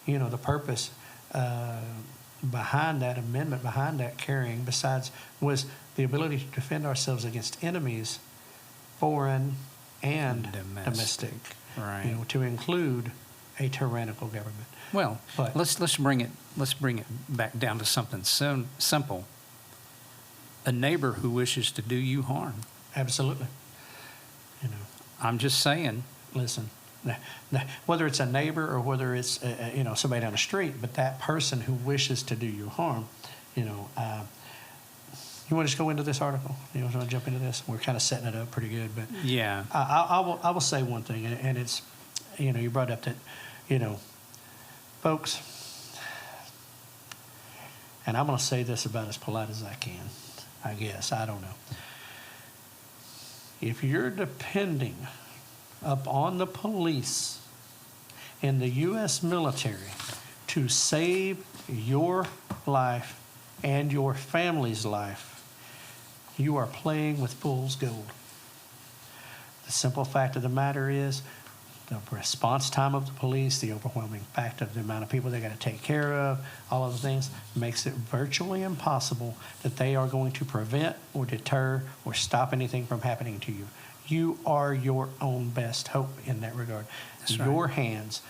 you know, the purpose behind that amendment, behind that carrying, besides, was the ability to defend ourselves against enemies, foreign and domestic. Right. You know, to include a tyrannical government. Well, But- let's bring it back down to something simple. A neighbor who wishes to do you harm. Absolutely. You know, I'm just saying. listen, whether it's a neighbor or whether it's you know, somebody down the street, but that person who wishes to do you harm, you know, you want to just go into this article? You want to jump into this? We're kind of setting it up pretty good, but Yeah. I will say one thing, and it's, you know, you brought up that, you know, folks, and I'm going to say this about as polite as I can, I guess, I don't know. If you're depending upon the police in the U.S. military to save your life and your family's life, you are playing with fool's gold. The simple fact of the matter is, the response time of the police, the overwhelming fact of the amount of people they got to take care of, all of the things, makes it virtually impossible that they are going to prevent or deter or stop anything from happening to you. You are your own best hope in that regard. That's right. Your hands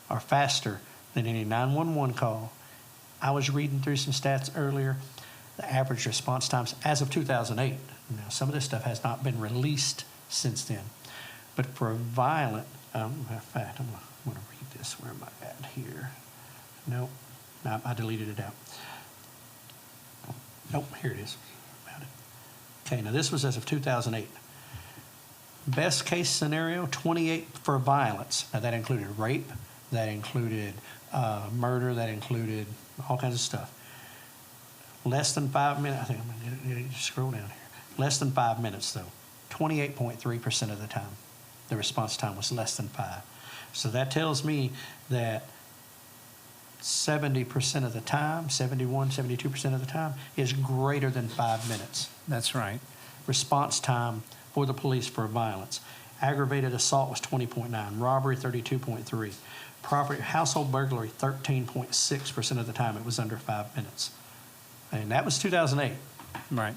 are faster than any 911 call. I was reading through some stats earlier. The average response times as of 2008. Now, some of this stuff has not been released since then. But for a violent, in fact, I'm going to read this. Where am I at here? Nope. No, I deleted it out. Nope, here it is. About it. Okay, now this was as of 2008. Best case scenario, 28 for violence. Now that included rape, that included murder, that included all kinds of stuff. Less than 5 minutes. I think I'm going to scroll down here. Less than 5 minutes, though. 28.3% of the time. The response time was less than 5. So that tells me that 70% of the time, 71, 72% of the time, is greater than 5 minutes. That's right. Response time for the police for violence. Aggravated assault was 20.9. Robbery, 32.3. Property, household burglary, 13.6% of the time it was under 5 minutes. And that was 2008. Right.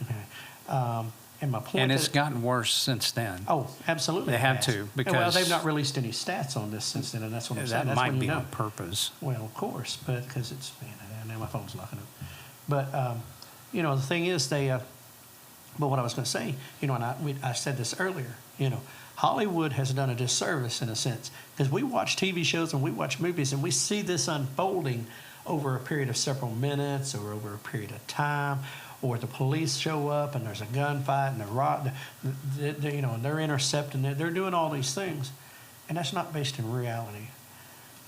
Okay. And my point And is, it's gotten worse since then. oh, absolutely. They it have has. to, Well, because- they've not released any stats on this since then, and that's what I'm saying. That That's might when you be know. on purpose. Well, of course, but because it's, man, now my phone's locking up. But, you know, the thing is, but what I was going to say, you know, and I said this earlier, you know, Hollywood has done a disservice in a sense, because we watch TV shows and we watch movies and we see this unfolding over a period of several minutes or over a period of time, or the police show up and there's a gunfight and you know, and they're intercepting it, they're doing all these things, and that's not based in reality.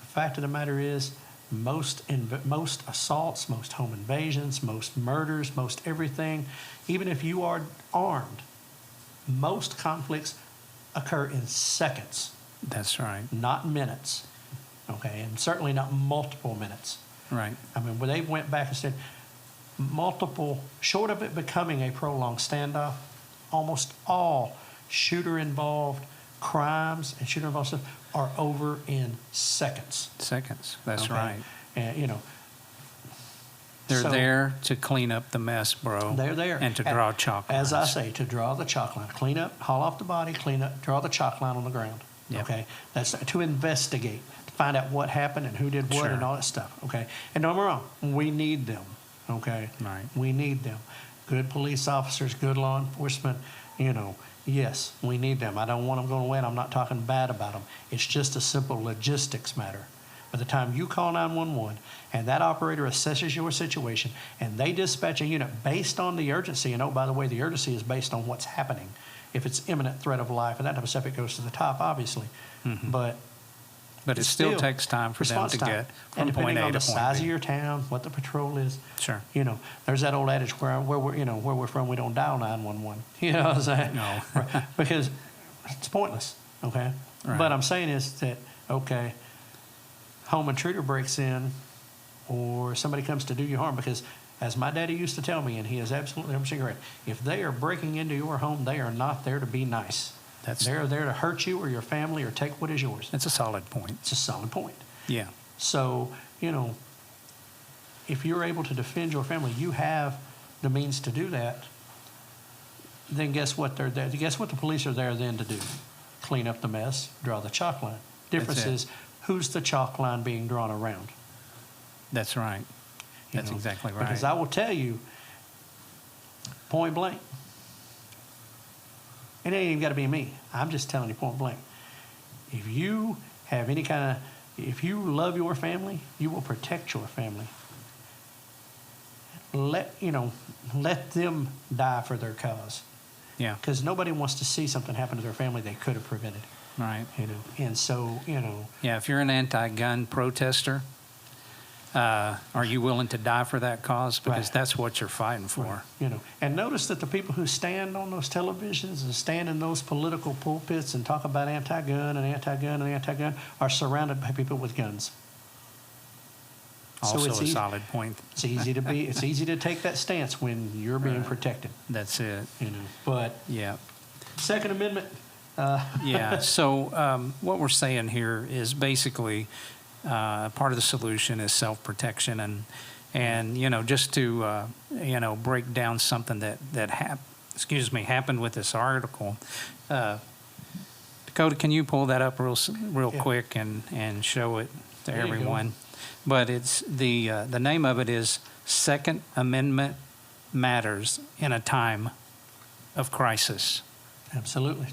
The fact of the matter is, most assaults, most home invasions, most murders, most everything, even if you are armed, most conflicts occur in seconds, That's right. not minutes, okay, and certainly not multiple minutes. Right. I mean, when they went back and said multiple, short of it becoming a prolonged standoff, almost all shooter-involved crimes and shooter-involved stuff are over in seconds. Seconds. That's Okay? right. And, you know, They're so there to clean up the mess, bro. they're there. And to draw chalk As I lines. say, to draw the chalk line. Clean up, haul off the body, clean up, draw the chalk line on the ground. Yep. Okay? That's to investigate, to find out what happened and who did what Sure. and all that stuff. Okay? And don't get me wrong, we need them. Okay? Right. We need them. Good police officers, good law enforcement, you know, yes, we need them. I don't want them going away, and I'm not talking bad about them. It's just a simple logistics matter. By the time you call 911 and that operator assesses your situation and they dispatch a unit based on the urgency, and oh, by the way, the urgency is based on what's happening. If it's imminent threat of life and that type of stuff, it goes to the top, obviously. But But it it's still takes time for them response to time. get And from point depending A on to the point size of B. your town, what the patrol is. Sure. You know, there's that old adage where we're, you know, where we're from, we don't dial 911. You know what I'm saying? No. Because it's pointless, okay? Right. But I'm saying is that, okay, home intruder breaks in or somebody comes to do you harm, because as my daddy used to tell me, and he is absolutely 100% correct, if they are breaking into your home, they are not there to be nice. They're there to hurt you or your family or take what is yours. That's a solid point. It's a solid point. Yeah. So, you know, if you're able to defend your family, you have the means to do that, then guess what they're there? Guess what the police are there then to do? Clean up the mess, draw the chalk line. Difference it. is, who's the chalk line being drawn around? That's right. You That's know? exactly right. Because I will tell you, point blank, it ain't even got to be me. I'm just telling you point blank. If you have any kind of, if you love your family, you will protect your family. Let them die for their cause. Yeah. Because nobody wants to see something happen to their family they could have prevented. Right. You know, and so, you know, Yeah, if you're an anti-gun protester, Are you willing to die for that cause? Because Right. that's what you're fighting for. You know, and notice that the people who stand on those televisions and stand in those political pulpits and talk about anti-gun and anti-gun and anti-gun are surrounded by people with guns. So Also it's a easy- solid point. It's easy to take that stance when you're being protected, That's it. you know. But Yeah. Second Amendment, Yeah. So what we're saying here is basically part of the solution is self-protection, and just to break down something that happened with this article. Dakota, can you pull that up real Yeah. quick and show it to There you go. everyone? But it's the name of it is Second Amendment Matters in a Time of Crisis. absolutely.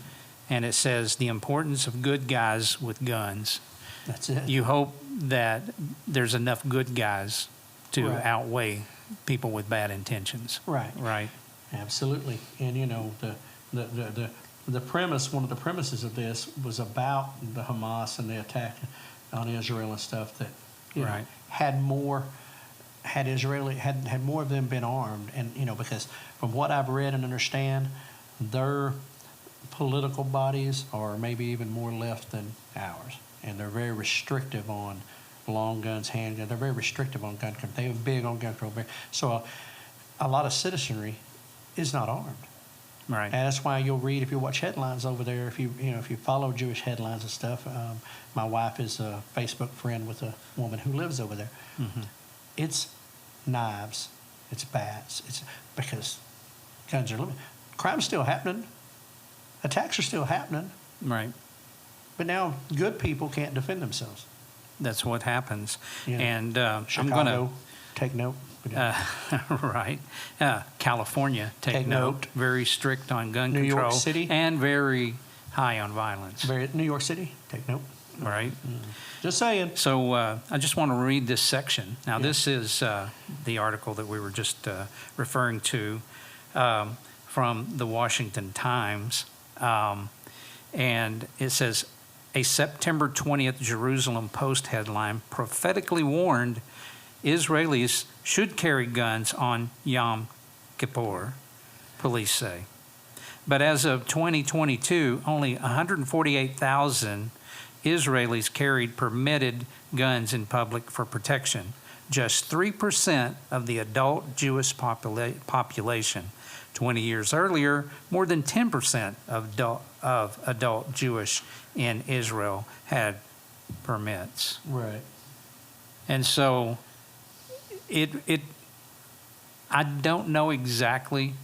And it says the importance of good guys with guns. That's it. You hope that there's enough good guys to Right. outweigh people with bad intentions. Right. Right. Absolutely. And you know, the premise, one of the premises of this was about the Hamas and the attack on Israel and stuff that, you know, Right. had more of them been armed. And, you know, because from what I've read and understand, their political bodies are maybe even more left than ours. And they're very restrictive on long guns, handguns. They're very restrictive on gun control. They're big on gun control. So a lot of citizenry is not armed. Right. And that's why you'll read, if you watch headlines over there, if you follow Jewish headlines and stuff. My wife is a Facebook friend with a woman who lives over there. Mm-hmm. It's knives, it's bats, it's because guns are limited. Crime's still happening, attacks are still happening, Right. but now good people can't defend themselves. That's what happens. Yeah. And I'm Chicago, going take note. to, right. California, take note. Very strict on gun New York control. City. And very high on violence. New York City, take note. Right. Just saying. So I just want to read this section. Now, Yeah. this is the article that we were just referring to from the Washington Times. And it says, a September 20th Jerusalem Post headline prophetically warned Israelis should carry guns on Yom Kippur, police say. But as of 2022, only 148,000 Israelis carried permitted guns in public for protection, just 3% of the adult Jewish population. 20 years earlier, more than 10% of adult Jewish in Israel had permits. Right. And so I don't know exactly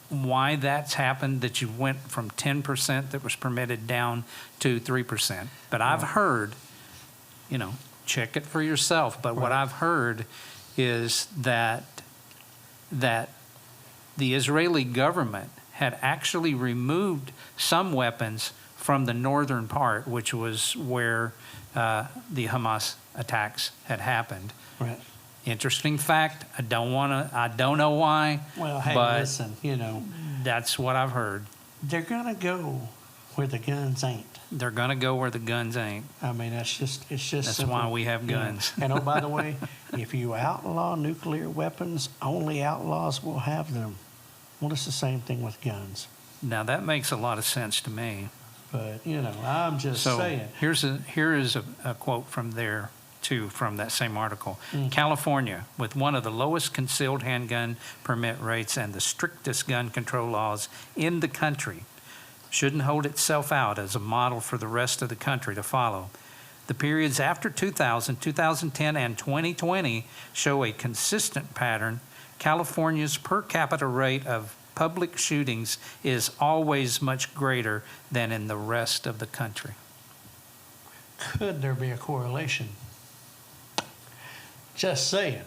why that's happened, that you went from 10% that was permitted down to 3%. But I've heard, check it for yourself, but what Right. I've heard is that the Israeli government had actually removed some weapons from the northern part, which was where the Hamas attacks had happened. Right. Interesting fact. I don't know why, Well, hey, but listen, that's what I've heard. they're going to go where the guns ain't. They're going to go where the guns ain't. I mean, it's just That's simple. why we have You know. guns. And oh, by the way, if you outlaw nuclear weapons, only outlaws will have them. Well, it's the same thing with guns. Now, that makes a lot of sense to me. But, I'm just So saying. here is a quote from there, too, from that same article. California, with one of the lowest concealed handgun permit rates and the strictest gun control laws in the country, shouldn't hold itself out as a model for the rest of the country to follow. The periods after 2000, 2010, and 2020 show a consistent pattern. California's per capita rate of public shootings is always much greater than in the rest of the country. Could there be a correlation? Just saying.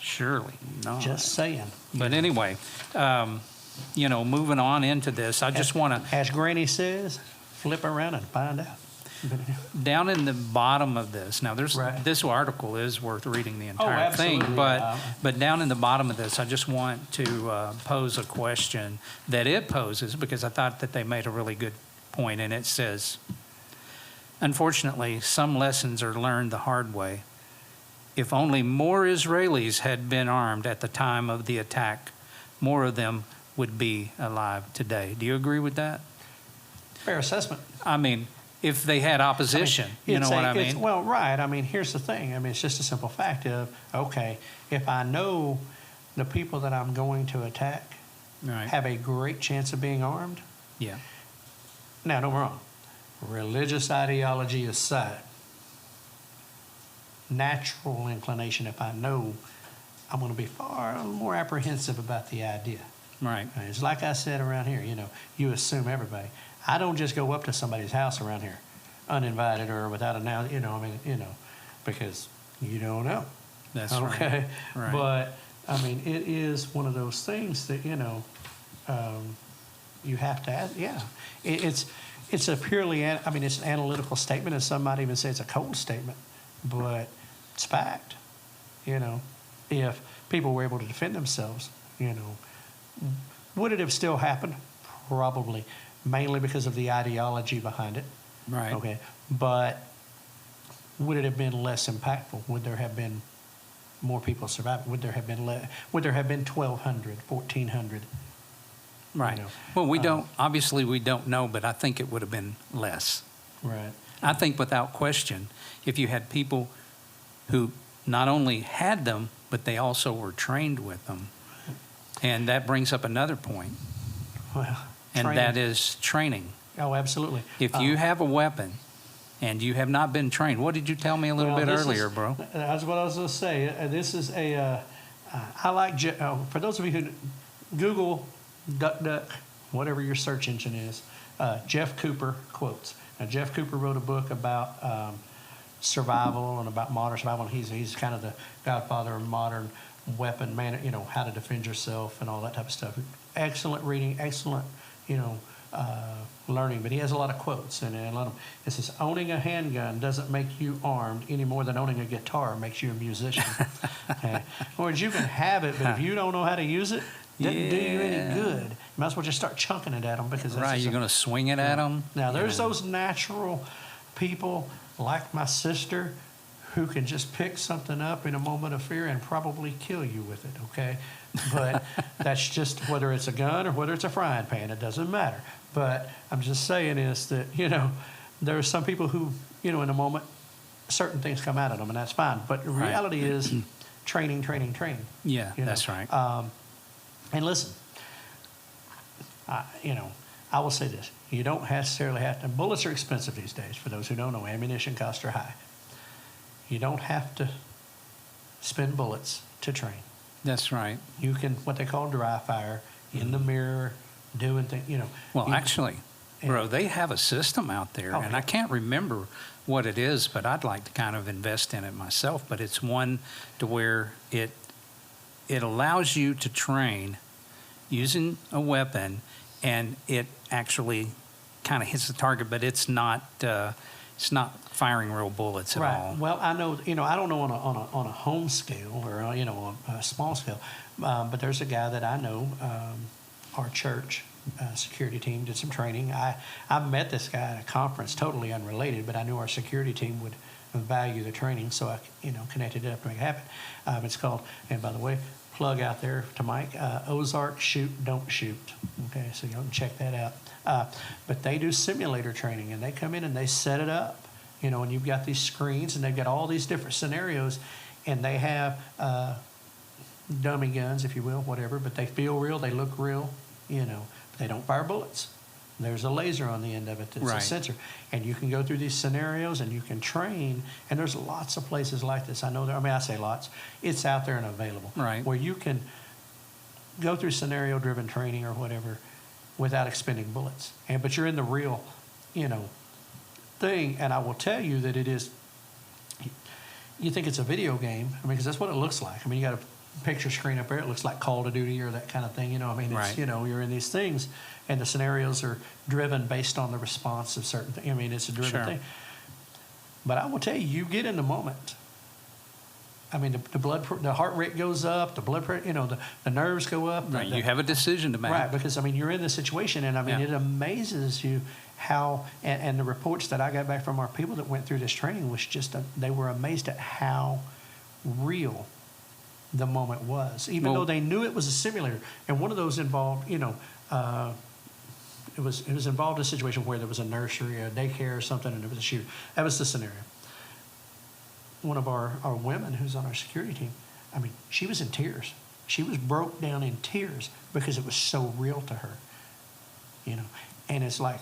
Surely not. Just saying. But anyway, moving on into this, I just want to, As Granny says, flip around and find out. down in the bottom of this, now Right. this article is worth reading the entire thing, absolutely. but down in the bottom of this, I just want to pose a question that it poses, because I thought that they made a really good point, and it says, unfortunately, some lessons are learned the hard way. if only more Israelis had been armed at the time of the attack, more of them would be alive today. Do you agree with that? Fair assessment. I mean, if they had opposition, you know what I mean? Well, right. I mean, here's the thing. I mean, it's just a simple fact of, okay, if I know the people that I'm going to attack Right. have a great chance of being armed, Yeah. now, don't get me wrong. Religious ideology aside, natural inclination, if I know, I'm going to be far more apprehensive about the idea. Right. It's like I said around here, you assume everybody. I don't just go up to somebody's house around here, uninvited or without because you don't know. That's okay. Right. But I mean, it is one of those things that you have to ask. Yeah, it's a purely. I mean, it's an analytical statement, and some might even say it's a cold statement, but it's fact. If people were able to defend themselves, would it have still happened? Probably, mainly because of the ideology behind it. Right. Okay, but would it have been less impactful? Would there have been more people surviving? Would there have been 1,200, 1,400? Right. Well, we don't know, but I think it would have been less. Right. I think without question, if you had people who not only had them, but they also were trained with them. And that brings up another point, Well, and training. that is training. Oh, absolutely. If you have a weapon and you have not been trained, what did you tell me a little bit earlier, bro? That's what I was going to say. This is I like, for those of you who Google, DuckDuck, whatever your search engine is, Jeff Cooper quotes. Now, Jeff Cooper wrote a book about survival and about modern survival, and he's kind of the godfather of modern weapon man, how to defend yourself and all that type of stuff. Excellent reading, excellent, learning, but he has a lot of quotes, and a lot of it says, owning a handgun doesn't make you armed any more than owning a guitar makes you a musician. Okay? Or you can have it, but if you don't know how to use it, it doesn't do you any good. You might as well just start chunking it at them, because that's Right, you're going to swing it at them. now, there's those natural people like my sister who can just pick something up in a moment of fear and probably kill you with it, okay? But that's just whether it's a gun or whether it's a frying pan, it doesn't matter. But I'm just saying is that, there are some people who, in a moment, certain things come out of them, and that's fine. But the reality is training. Yeah, that's right. And listen, I will say this. You don't necessarily have to. Bullets are expensive these days. For those who don't know, ammunition costs are high. You don't have to spend bullets to train. That's right. You can, what they call dry fire, in the mirror, doing things, Well, you- actually, bro, they have a system out there, Oh, and yeah. I can't remember what it is, but I'd like to kind of invest in it myself. But it's one to where it allows you to train using a weapon, and it actually kind of hits the target, but it's not firing real bullets at Right. all. Well, I know, I don't know on a home scale or, on a small scale, but there's a guy that I know, our church security team did some training. I met this guy at a conference, totally unrelated, but I knew our security team would value the training, so I, connected it up to make it happen. It's called, and by the way, plug out there to Mike, Ozark Shoot, Don't Shoot. Okay, so you can check that out. But they do simulator training, and they come in and they set it up, and you've got these screens, and they've got all these different scenarios, and they have dummy guns, if you will, whatever, but they feel real, they look real, they don't fire bullets. There's a laser on the end of it that's Right. a sensor. And you can go through these scenarios and you can train. And there's lots of places like this. I say lots. It's out there and available. Right. Where you can go through scenario-driven training or whatever without expending bullets. But you're in the real, thing. And I will tell you that it is, you think it's a video game. Because that's what it looks like. You got a picture screen up there. It looks like Call of Duty or that kind of thing. It's, Right. you're in these things. And the scenarios are driven based on the response of certain things. It's a driven Sure. thing. But I will tell you, you get in the moment. The heart rate goes up, the blood pressure, the nerves go up. Right, you have a decision to make. Right, because you're in the situation, and Yeah. it amazes you how. And the reports that I got back from our people that went through this training was just they were amazed at how real the moment was, even Well- though they knew it was a simulator. And one of those involved, it was involved in a situation where there was a nursery, a daycare or something, and there was a shooter. That was the scenario. One of our women who's on our security team, I mean, she was in tears. She was broke down in tears because it was so real to her, And it's like,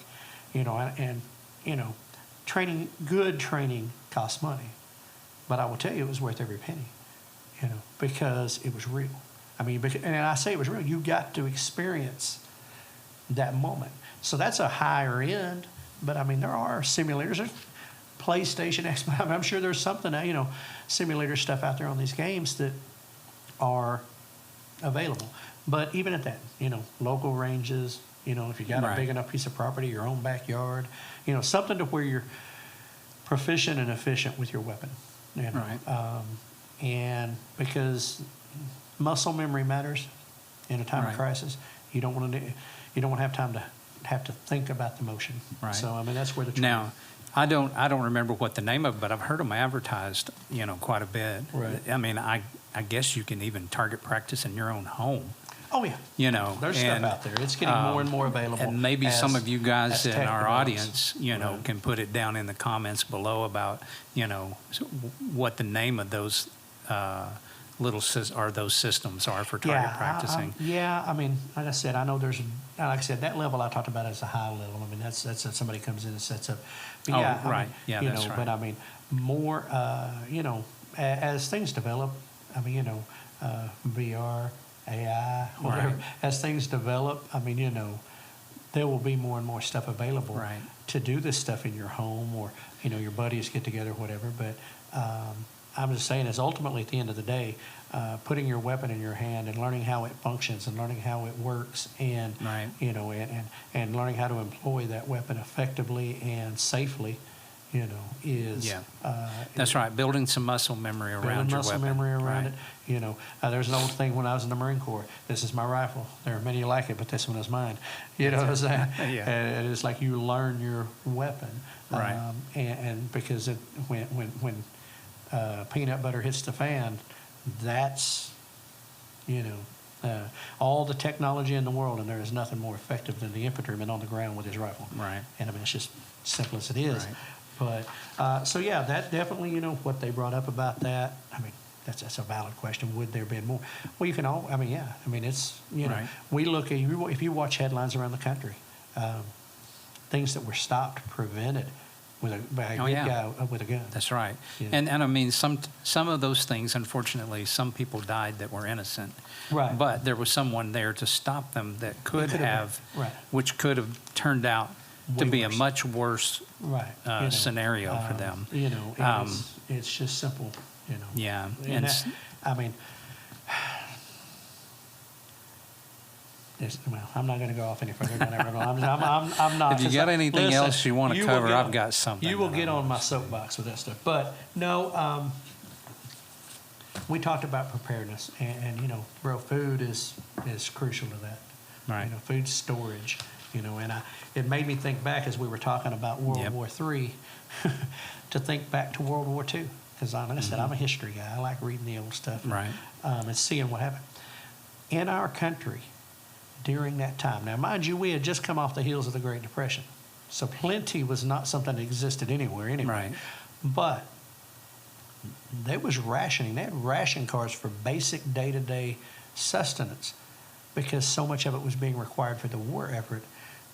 good training costs money. But I will tell you, it was worth every penny, because it was real. I mean, and I say it was real. You got to experience that moment. So that's a higher end, but I mean, there are simulators. There's PlayStation, Xbox. I'm sure there's something, simulator stuff out there on these games that are available. But even at that, local ranges, if you got a Right. big enough piece of property, your own backyard, something to where you're proficient and efficient with your weapon. Right. And because muscle memory matters in a time Right. of crisis, you don't want to have time to have to think about the motion. Right. So I mean, that's where the Now, I don't remember what the name of it, but I've heard them advertised, quite a bit. Right. I mean, I guess you can even target practice in your own home. Oh yeah, there's stuff and, out there. It's getting more and more available. And maybe some of you guys as in tech our develops. audience, Right. can put it down in the comments below about, what the name of those those systems are for target practicing. I mean, like I said, I know that level I talked about is a high level. I mean, that's if somebody comes in and sets up. But Oh, yeah, I right. mean, Yeah, that's right. But I mean, more, as things develop, I mean, VR, AI, whatever, Right. as things develop, I mean, there will be more and more stuff available Right. to do this stuff in your home or, your buddies get together, whatever. But I'm just saying, is ultimately at the end of the day, putting your weapon in your hand and learning how it functions and learning how it works and, Right. and learning how to employ that weapon effectively and safely, is Yeah. That's right. Building some muscle memory around building your muscle weapon. memory around Right. it. There's an old thing when I was in the Marine Corps. This is my rifle. There are many like it, but this one is mine. You know what I'm saying? Yeah. And it's like you learn your weapon, Right. and because when peanut butter hits the fan, that's all the technology in the world, and there is nothing more effective than the infantryman on the ground with his rifle. Right. And I mean, it's just simple as it is. Right. But so yeah, that definitely, what they brought up about that. I mean, that's a valid question. Would there have been more? Well, you can all. I mean, yeah. I mean, it's Right. we look at if you watch headlines around the country, things that were stopped, prevented by a Oh, good yeah. guy with a gun. That's right. Yeah. And I mean, some of those things, unfortunately, some people died that were innocent. Right. But there was someone there to stop them that could could have have, been. Right. which could have turned out to Way be worse. a much worse Right. scenario for them. It's just simple. Yeah. And And that, I mean, well, I'm not going to go off any further. I'm not. If you got anything else you wanna will cover, get I've on- got something You will that I get on want my to soapbox with that stuff. But no, we talked about preparedness, and bro, food is crucial to that. Right. Food storage. And it made me think back as we were talking about World Yep. War III, to think back to World War II. Because like I said, I'm a history guy. I like reading the old stuff. Right. And seeing what happened. In our country, during that time. Now, mind you, we had just come off the heels of the Great Depression. So plenty was not something that existed anywhere anyway. Right. But there was rationing. They had ration cards for basic day-to-day sustenance because so much of it was being required for the war effort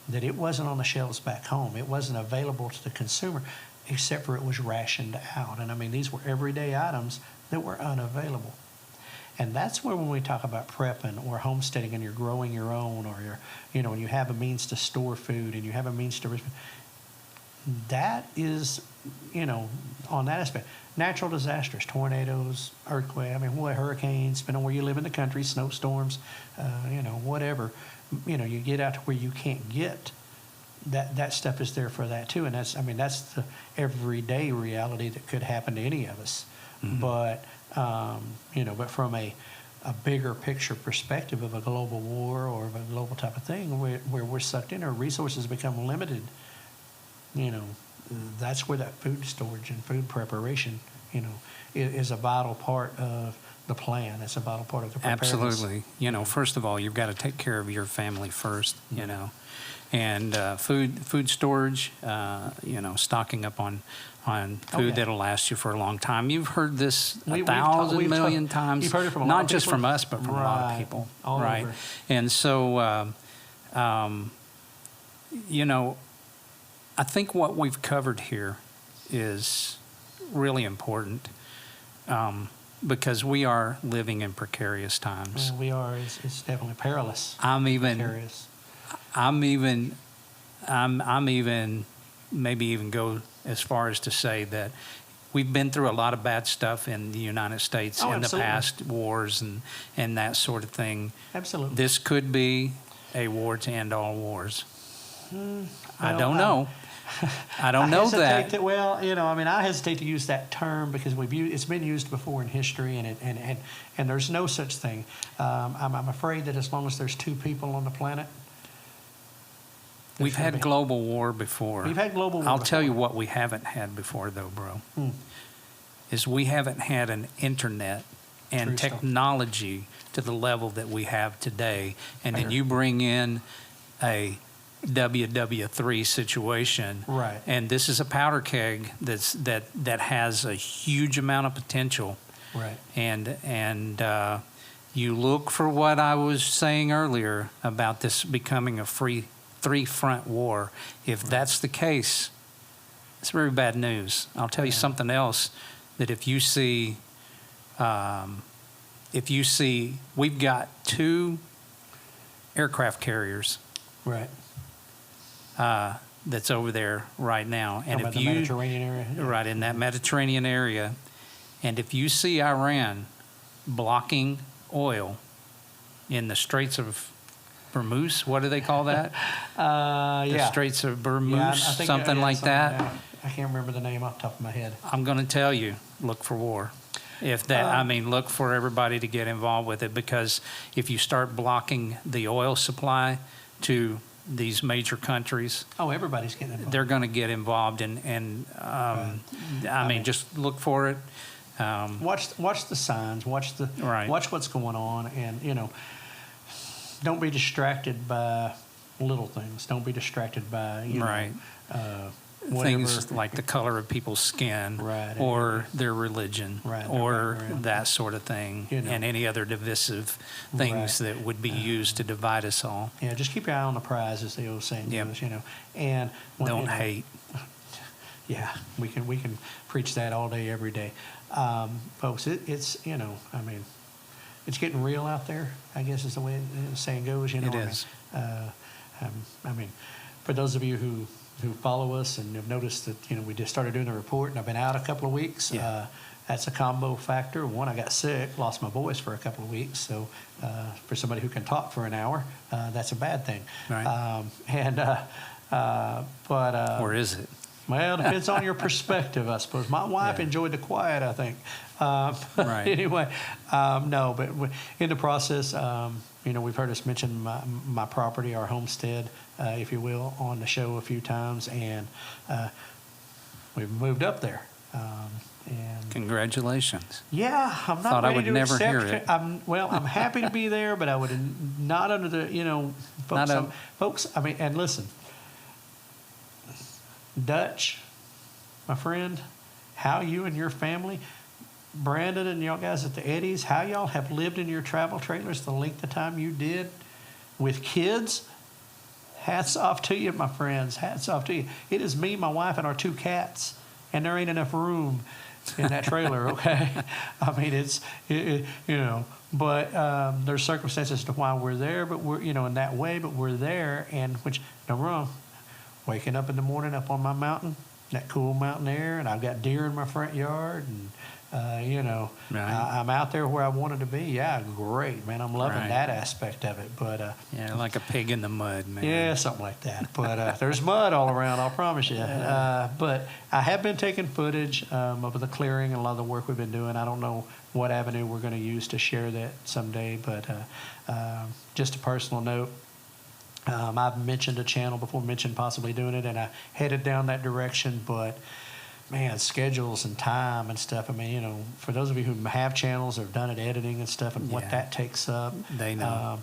that it wasn't on the shelves back home. It wasn't available to the consumer except for it was rationed out. And I mean, these were everyday items that were unavailable. And that's where when we talk about prepping or homesteading and you're growing your own or you're, and you have a means to store food and you have a means to, that is, on that aspect. Natural disasters, tornadoes, earthquake, hurricanes, depending on where you live in the country, snowstorms, whatever. You get out to where you can't get, that stuff is there for that too. And that's the everyday reality that could happen to any of us. Mm-hmm. But, but from a bigger picture perspective of a global war or of a global type of thing where we're sucked in, our resources become limited, that's where that food storage and food preparation is a vital part of the plan. It's a vital part of the preparedness. Absolutely. First of all, you've got to take care of your family first, and food storage, stocking up on food yeah. that'll last you for a long time. You've heard this We've million times. You've heard it from a lot not of just people. from us, but from a lot of Right. people. All right. over. And so, I think what we've covered here is really important because we are living in precarious times. Well, we are. It's definitely perilous. I'm even maybe even go as far as to say that we've been through a lot of bad stuff in the United States in Absolutely. the past, wars and that sort of thing. Absolutely. This could be a war to end all wars. I well, don't know. I don't I know hesitate that. I hesitate to use that term because it's been used before in history, and there's no such thing. I'm afraid that as long as there's two people on the planet, We've had global war before. We've had global war I'll tell you before. what we haven't had before, though, bro, Hmm. is we haven't had an internet and True stuff. technology to the level that we have today. And then Fair. you bring in a WW3 situation. Right. And this is a powder keg that has a huge amount of potential. Right. And you look for what I was saying earlier about this becoming a three-front war. If that's the case, it's very bad news. I'll tell you something else, that if you see, we've got 2 aircraft carriers Right. that's over there right now. And Talking about if the you, Mediterranean area. Yeah. right in that Mediterranean area, and if you see Iran blocking oil in the Straits of Hormuz, what do they call that? The Yeah. Straits of Hormuz, Yeah, I think, something yeah, like that. yeah. I can't remember the name off the top of my head. I'm going to tell you, look for war. If that, look for everybody to get involved with it, because if you start blocking the oil supply to these major countries, Oh, everybody's getting involved. they're going to get involved, and just look for it. Watch the signs. Watch Right. what's going on, and don't be distracted by little things. Don't be distracted by Right. whatever. Things like the color of people's skin, Right. or their religion, Right. or Right. that sort of thing, and any other divisive things Right. that would be used to divide us all. Yeah, just keep your eye on the prize, as the old saying Yep. goes. And Don't hate. Yeah, we can preach that all day, every day, folks. It's it's getting real out there, I guess is the way the saying goes. It is. For those of you who follow us and have noticed that we just started doing the report, and I've been out a couple of weeks. Yeah. That's a combo factor. One, I got sick, lost my voice for a couple of weeks. So for somebody who can talk for an hour, that's a bad thing. Right. Or is it? Well, it depends on your perspective, I suppose. My wife Yeah. enjoyed the quiet, I think. Right. Anyway, no, but in the process, we've heard us mention my property, our homestead, if you will, on the show a few times, and we've moved up there. And Congratulations. yeah, I'm not Thought I ready would to never accept hear it. I'm happy to be there, but I would not under the folks. Not a- Folks, and listen, Dutch, my friend, how you and your family, Brandon and y'all guys at the Eddies, how y'all have lived in your travel trailers the length of time you did with kids. Hats off to you, my friends. Hats off to you. It is me, my wife, and our 2 cats, and there ain't enough room in that trailer. Okay, but there's circumstances to why we're there, but we're in that way, but we're there, and which no wrong. Waking up in the morning up on my mountain, that cool mountain air, and I've got deer in my front yard, and Right. I'm out there where I wanted to be. Yeah, great, man. I'm loving Right. that aspect of it. But Yeah, like a pig in the mud, man. yeah, something like that. But there's mud all around, I'll promise you. But I have been taking footage of the clearing and a lot of the work we've been doing. I don't know what avenue we're going to use to share that someday, but just a personal note. I've mentioned a channel before, mentioned possibly doing it, and I headed down that direction, but man, schedules and time and stuff. I mean, for those of you who have channels or have done it, editing and stuff, and what Yeah. that takes up, They know.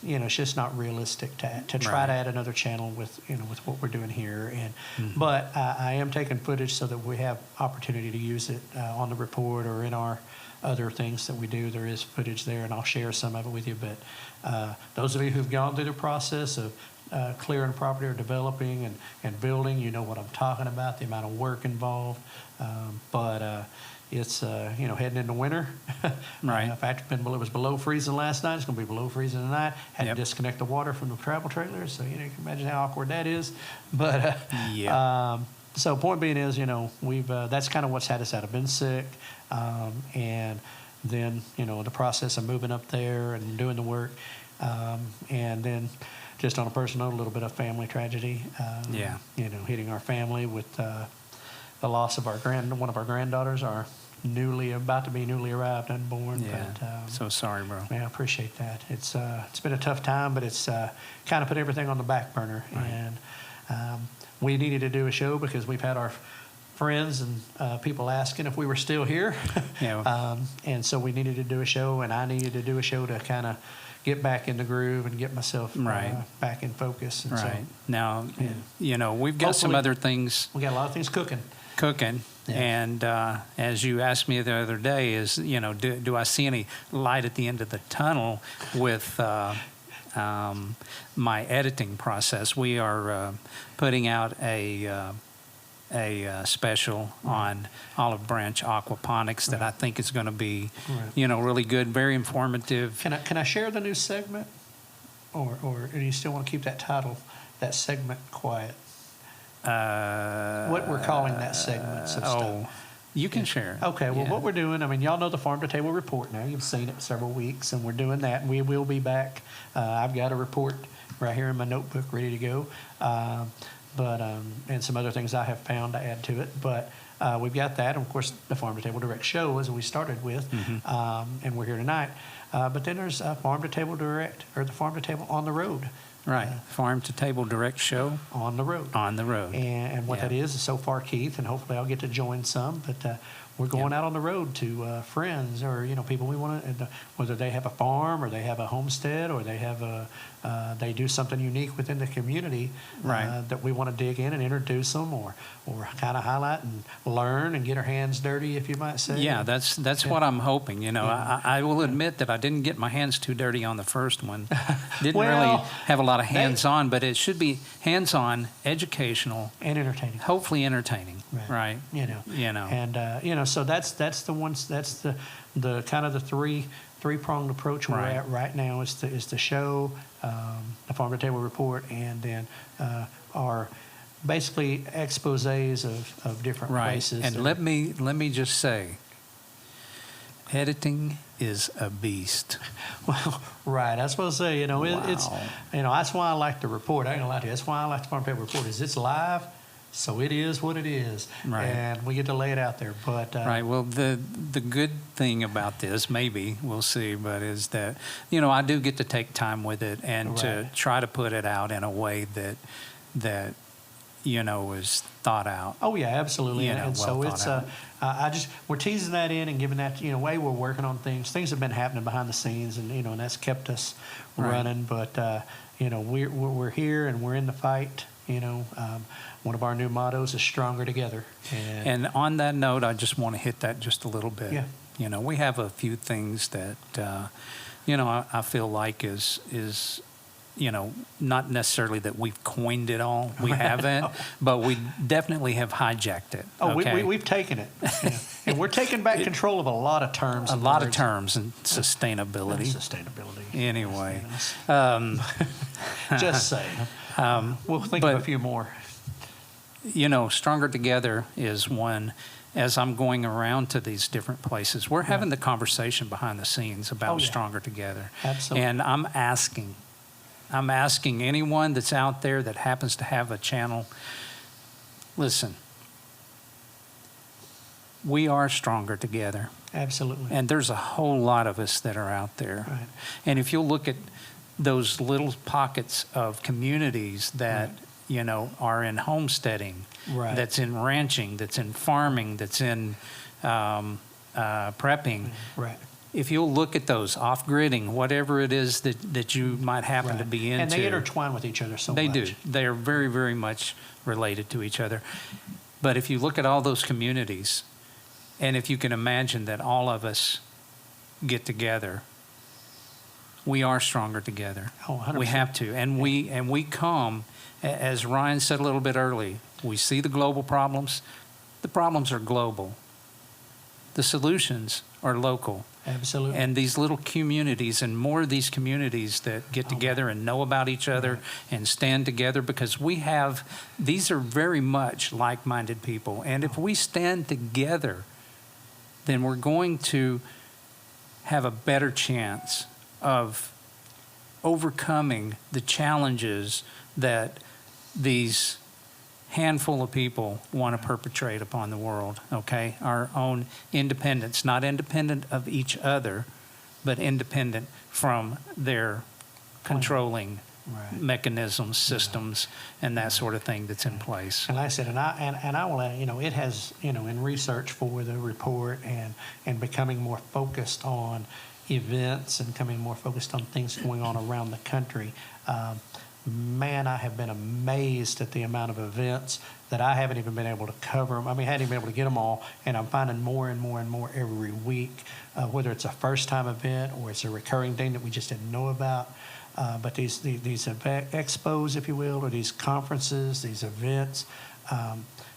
it's just not realistic to try Right. to add another channel with with what we're doing here. And Mm-hmm. but I am taking footage so that we have opportunity to use it on the report or in our other things that we do. There is footage there, and I'll share some of it with you. But those of you who've gone through the process of clearing property or developing and building, you know what I'm talking about, the amount of work involved. But it's heading into winter. Right. In fact, it was below freezing last night. It's going to be below freezing tonight. Had Yep. to disconnect the water from the travel trailers, so you can imagine how awkward that is. But Yeah. so point being is, we've that's kind of what's had us out. I've been sick, and then the process of moving up there and doing the work, and then just on a personal note, a little bit of family tragedy. Yeah. Hitting our family with the loss of one of our granddaughters, our about to be newly arrived unborn. Yeah. But, So sorry, bro. man, I appreciate that. It's been a tough time, but it's kind of put everything on the back burner. Right. And we needed to do a show because we've had our friends and people asking if we were still here. Yeah. And so we needed to do a show, and I needed to do a show to kind of get back in the groove and get myself Right. back in focus. And Right. Now, Yeah. we've got some Hopefully- other things So we got a lot of things cooking. cooking. Yeah. And as you asked me the other day, do I see any light at the end of the tunnel with my editing process? We are putting out a special on Olive Branch Aquaponics that I think is going to be, Right. really good, very informative. Can I share the new segment, or do you still want to keep that title, that segment, quiet? What we're calling that segment. So You can share it. Okay, well, Yeah. what we're doing, I mean, y'all know the Farm to Table report now. You've seen it several weeks, and we're doing that. We will be back. I've got a report right here in my notebook ready to go, and some other things I have found to add to it. But we've got that, and of course, the Farm to Table Direct show, as we started with, and we're here tonight. But then there's Farm to Table Direct, or the Farm to Table on the road. Right. Farm to Table Direct show On the road. on the road. And what Yeah. that is so far, Keith, and hopefully I'll get to join some, but we're going out on the road to friends or people we want to, whether they have a farm or they have a homestead or they have they do something unique within the community, Right. that we want to dig in and introduce them or kind of highlight and learn and get our hands dirty, if you might say. Yeah, that's what I'm hoping. I will admit that I didn't get my hands too dirty on the first one. Didn't really Well, have a lot of hands-on, but it should be hands-on, educational, and entertaining. hopefully entertaining. Right. And so that's the ones, that's the kind of the three-pronged approach we're Right. at right now is the show, the Farm to Table report, and then our basically exposés of different Right. places. And let me just say, editing is a beast. Well, right. I was supposed to say, it's Wow. that's why I like the report. I ain't gonna lie to you. That's why I like the Farm to Table report. Is it's live, so it is what it is, Right. and we get to lay it out there. But Right. Well, the good thing about this, maybe we'll see, but is that I do get to take time with it and to Right. try to put it out in a way that is thought out. Oh yeah, absolutely. And so well it's thought we're teasing that in and giving that way we're working on things. Things have been happening behind the scenes, and and that's kept us Right. running. But we're here and we're in the fight. One of our new mottos is stronger together. And on that note, I just want to hit that just a little bit. Yeah. We have a few things that I feel like is not necessarily that we've coined it all. We haven't, but we definitely have hijacked it. Oh, okay? we've taken it, and we're taking back control of a lot of terms. a and lot of words. terms and sustainability. Sustainability. Anyway, Just saying. We'll think of a few more. Stronger Together is one. As I'm going around to these different places, we're having the conversation behind the scenes about Oh, yeah. Stronger Together. Absolutely. And I'm asking anyone that's out there that happens to have a channel, listen, we are stronger together. Absolutely. And there's a whole lot of us that are out there. Right. And if you'll look at those little pockets of communities that, are in homesteading, Right. that's in ranching, that's in farming, that's in prepping. Right. If you'll look at those, off-gridding, whatever it is that you might happen to Right. be into. And they intertwine with each other so They much. do. They are very, very much related to each other. But if you look at all those communities, and if you can imagine that all of us get together, we are stronger together. Oh, 100%. We have to. And we come, as Ryan said a little bit early, we see the global problems. The problems are global. The solutions are local. Absolutely. And these little communities and more of these communities that get together and know about each other Right. and stand together, because these are very much like-minded people. And if we stand together, then we're going to have a better chance of overcoming the challenges that these handful of people want to perpetrate upon the world, okay? Our own independence, not independent of each other, but independent from their controlling Right. mechanisms, systems, and that sort of thing that's in place. And like I said, and I will, it has, in research for the report and becoming more focused on events and becoming more focused on things going on around the country. Man, I have been amazed at the amount of events that I haven't even been able to cover them. I mean, I hadn't even been able to get them all, and I'm finding more and more and more every week, whether it's a first-time event or it's a recurring thing that we just didn't know about. But these expos, if you will, or these conferences, these events,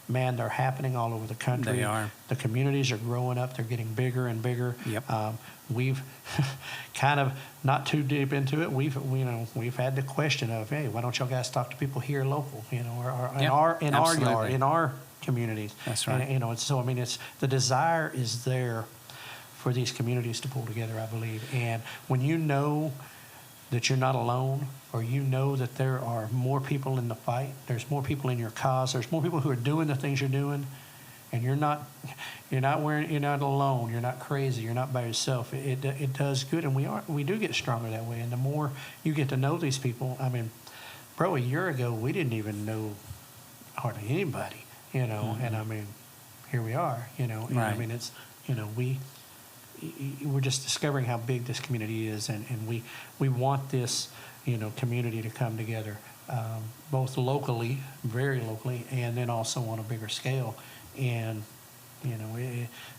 man, they're happening all over the country. They are. The communities are growing up. They're getting bigger and bigger. Yep. We've kind of not too deep into it. We've had the question of, hey, why don't y'all guys talk to people here local, or in Yep, our yard, absolutely. in our communities. That's right. And, and so I mean, it's the desire is there for these communities to pull together, I believe. And when you know that you're not alone, or you know that there are more people in the fight, there's more people in your cause, there's more people who are doing the things you're doing, and you're not alone, you're not crazy, you're not by yourself. It does good, and we do get stronger that way. And the more you get to know these people, I mean, bro, a year ago we didn't even know hardly anybody, Mm-hmm. and I mean, here we are, and I Right. mean it's we're just discovering how big this community is, and we want this community to come together, both locally, very locally, and then also on a bigger scale. And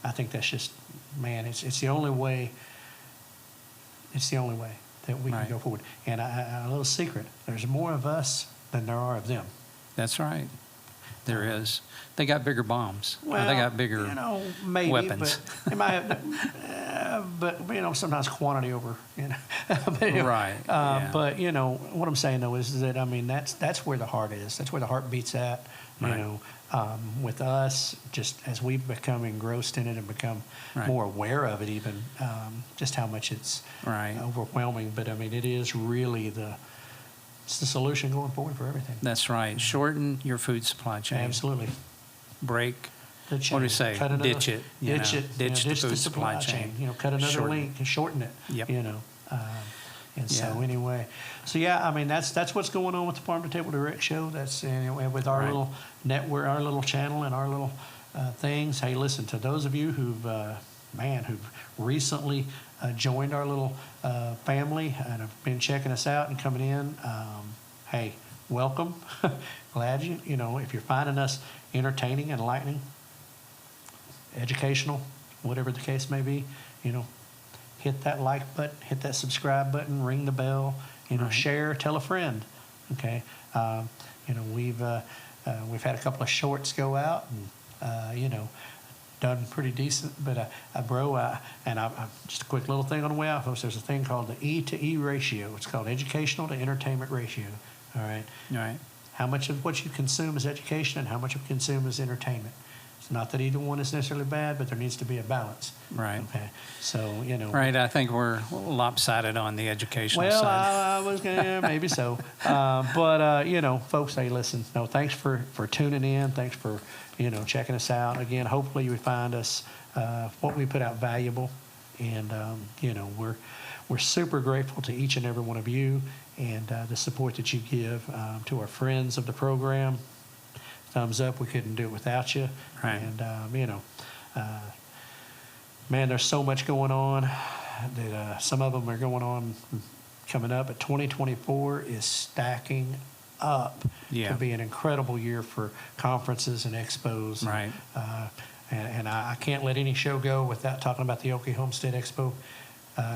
I think that's just, man, it's the only way. It's the only way that we Right. can go forward. And a little secret: there's more of us than there are of them. That's right. There is. They got bigger bombs. Or they got bigger maybe, weapons. But they might have, but sometimes quantity over, But anyway, Right, yeah. But what I'm saying though is that, I mean, that's where the heart is. That's where the heart beats at. Right. With us, just as we've become engrossed in it and become Right. more aware of it, even just how much it's Right. overwhelming. But I mean, it is really it's the solution going forward for everything. That's right. Shorten your food supply chain. Absolutely. Break. The What do chain. we say? Cut another- Ditch it. Ditch it. Ditch the food supply chain. Cut another Shorten link and shorten it. Yep. And so Yeah. anyway, so yeah, I mean that's what's going on with the Farm to Table Direct show. That's with our Right. little network, our little channel, and our little things. Hey, listen, to those of you who've recently joined our little family and have been checking us out and coming in. Hey, welcome. Glad if you're finding us entertaining, enlightening, educational, whatever the case may be, hit that like button, hit that subscribe button, ring the bell, Right. share, tell a friend. Okay, we've had a couple of shorts go out, and done pretty decent. But and I just a quick little thing on the way out, folks. There's a thing called the E to E ratio. It's called educational to entertainment ratio. All right. All right. How much of what you consume is education and how much you consume is entertainment. It's not that either one is necessarily bad, but there needs to be a balance. Right. Okay. So, Right. I think we're lopsided on the educational Well, side. I was going to, maybe so. But folks, hey, listen, no, thanks for tuning in. Thanks for, checking us out. Again, hopefully you would find us, what we put out valuable. And, we're super grateful to each and every one of you. and the support that you give to our friends of the program. Thumbs up. We couldn't do it without you. Right. And, man, there's so much going on that some of them are going on coming up, but 2024 is stacking up Yeah. to be an incredible year for conferences and expos. Right. And I can't let any show go without talking about the Okie Homestead Expo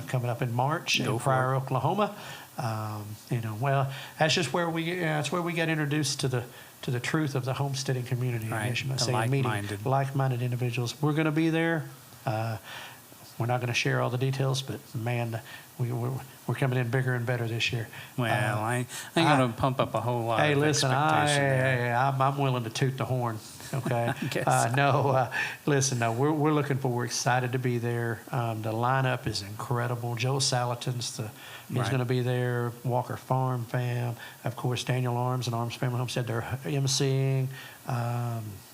coming up in March Go in for Pryor, Oklahoma. Well, that's just where that's where we got introduced to the truth of the homesteading community. I Right, guess you might the say, and meeting like-minded. like-minded individuals. We're going to be there. We're not going to share all the details, but man, we're coming in bigger and better this year. Well, I ain't going to pump up a whole lot Hey, of listen, expectation there. I'm willing to toot the horn. Okay. guess so. Listen, no, we're looking for. We're excited to be there. The lineup is incredible. Joe Salatin's he's Right. going to be there. Walker Farm Fam, of course, Daniel Arms and Arms Family Homestead. They're emceeing.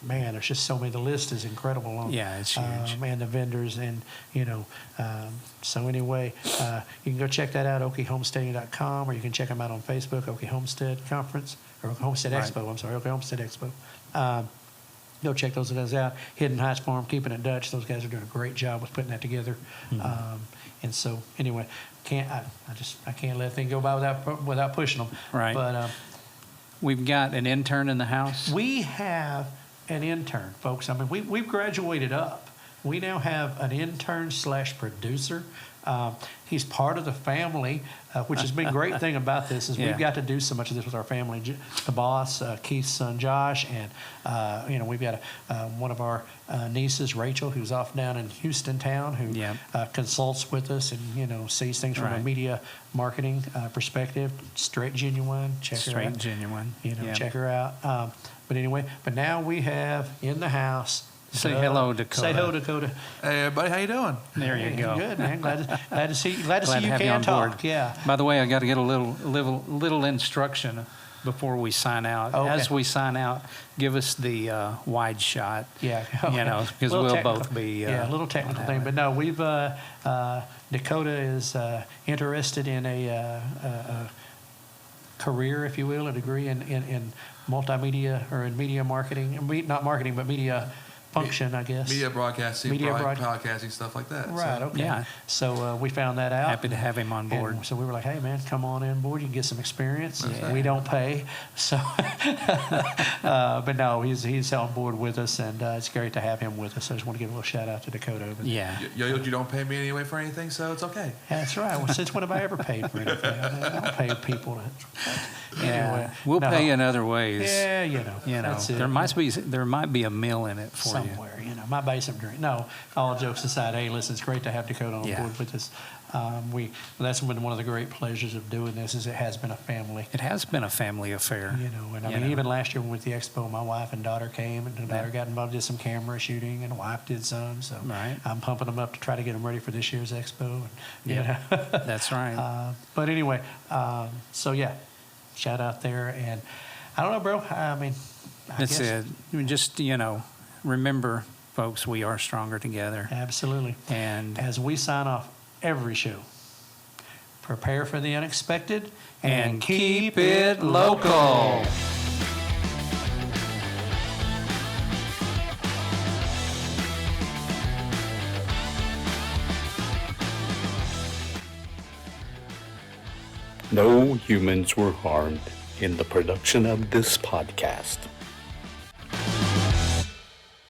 Man, there's just so many. The list is incredible. Yeah, it's huge. And the vendors, and so anyway, you can go check that out, okiehomesteading.com, or you can check them out on Facebook, Okie Homestead Conference, or Okie Homestead Right. Expo. I'm sorry, Okie Homestead Expo. Go check those guys out. Hidden Heights Farm, Keeping It Dutch. Those guys are doing a great job with putting that together. And so, anyway, I can't let a thing go by without pushing them. Right. But We've got an intern in the house. we have an intern, folks. I mean, we've graduated up. We now have an intern / producer. He's part of the family, which has been a great thing about this is Yeah. we've got to do so much of this with our family. The boss, Keith's son Josh, and we've got one of our nieces, Rachel, who's off down in Houston town, who Yeah. consults with us and sees things from a Right. media marketing perspective. Straight genuine. Check her Straight out. genuine. Yeah. Check her out. But anyway, now we have in the house. Say hello, Dakota. Say hello, Dakota. Hey everybody, how you doing? There you Hey, go. Good, man. Glad to see you. Glad to Glad see to you have can you on talk. board. Yeah. By the way, I got to get a little instruction before we sign out. Okay. As we sign out, give us the wide shot. Yeah. Because Little we'll technical- both be. a little technical thing, but no, we've Dakota is interested in a career, if you will, a degree in multimedia or in media marketing, not marketing, but media function, I guess. Media broadcasting, podcasting, stuff like that. Right. So, Okay. Yeah. So we found that out. Happy to have him on board. And so we were like, hey, man, come on in board. You can get some experience. That's right. We don't pay. So, but no, he's on board with us, and it's great to have him with us. I just want to give a little shout out to Dakota. But Yeah. you don't pay me anyway for anything, so it's okay. that's right. Well, since when have I ever paid for anything? I don't pay people. Yeah. Anyway, We'll no. pay in other ways. Yeah, that's it. there might be a meal in it for Somewhere, might buy you some drink. No, all jokes aside, hey, listen, it's great to have Dakota on Yeah. board with us. That's been one of the great pleasures of doing this is it has been a family. you. It has been a family affair. And I You mean, know. even last year with the expo, my wife and daughter came, and the daughter got involved, did some camera shooting, and the wife did some. So Right. I'm pumping them up to try to get them ready for this year's expo. And, Yeah. That's right. But anyway, so yeah, shout out there, and I don't know, bro. I mean, That's it. Just, remember, folks, we are stronger together. Absolutely. And As we sign off every show, prepare for the unexpected and keep it local. No humans were harmed in the production of this podcast.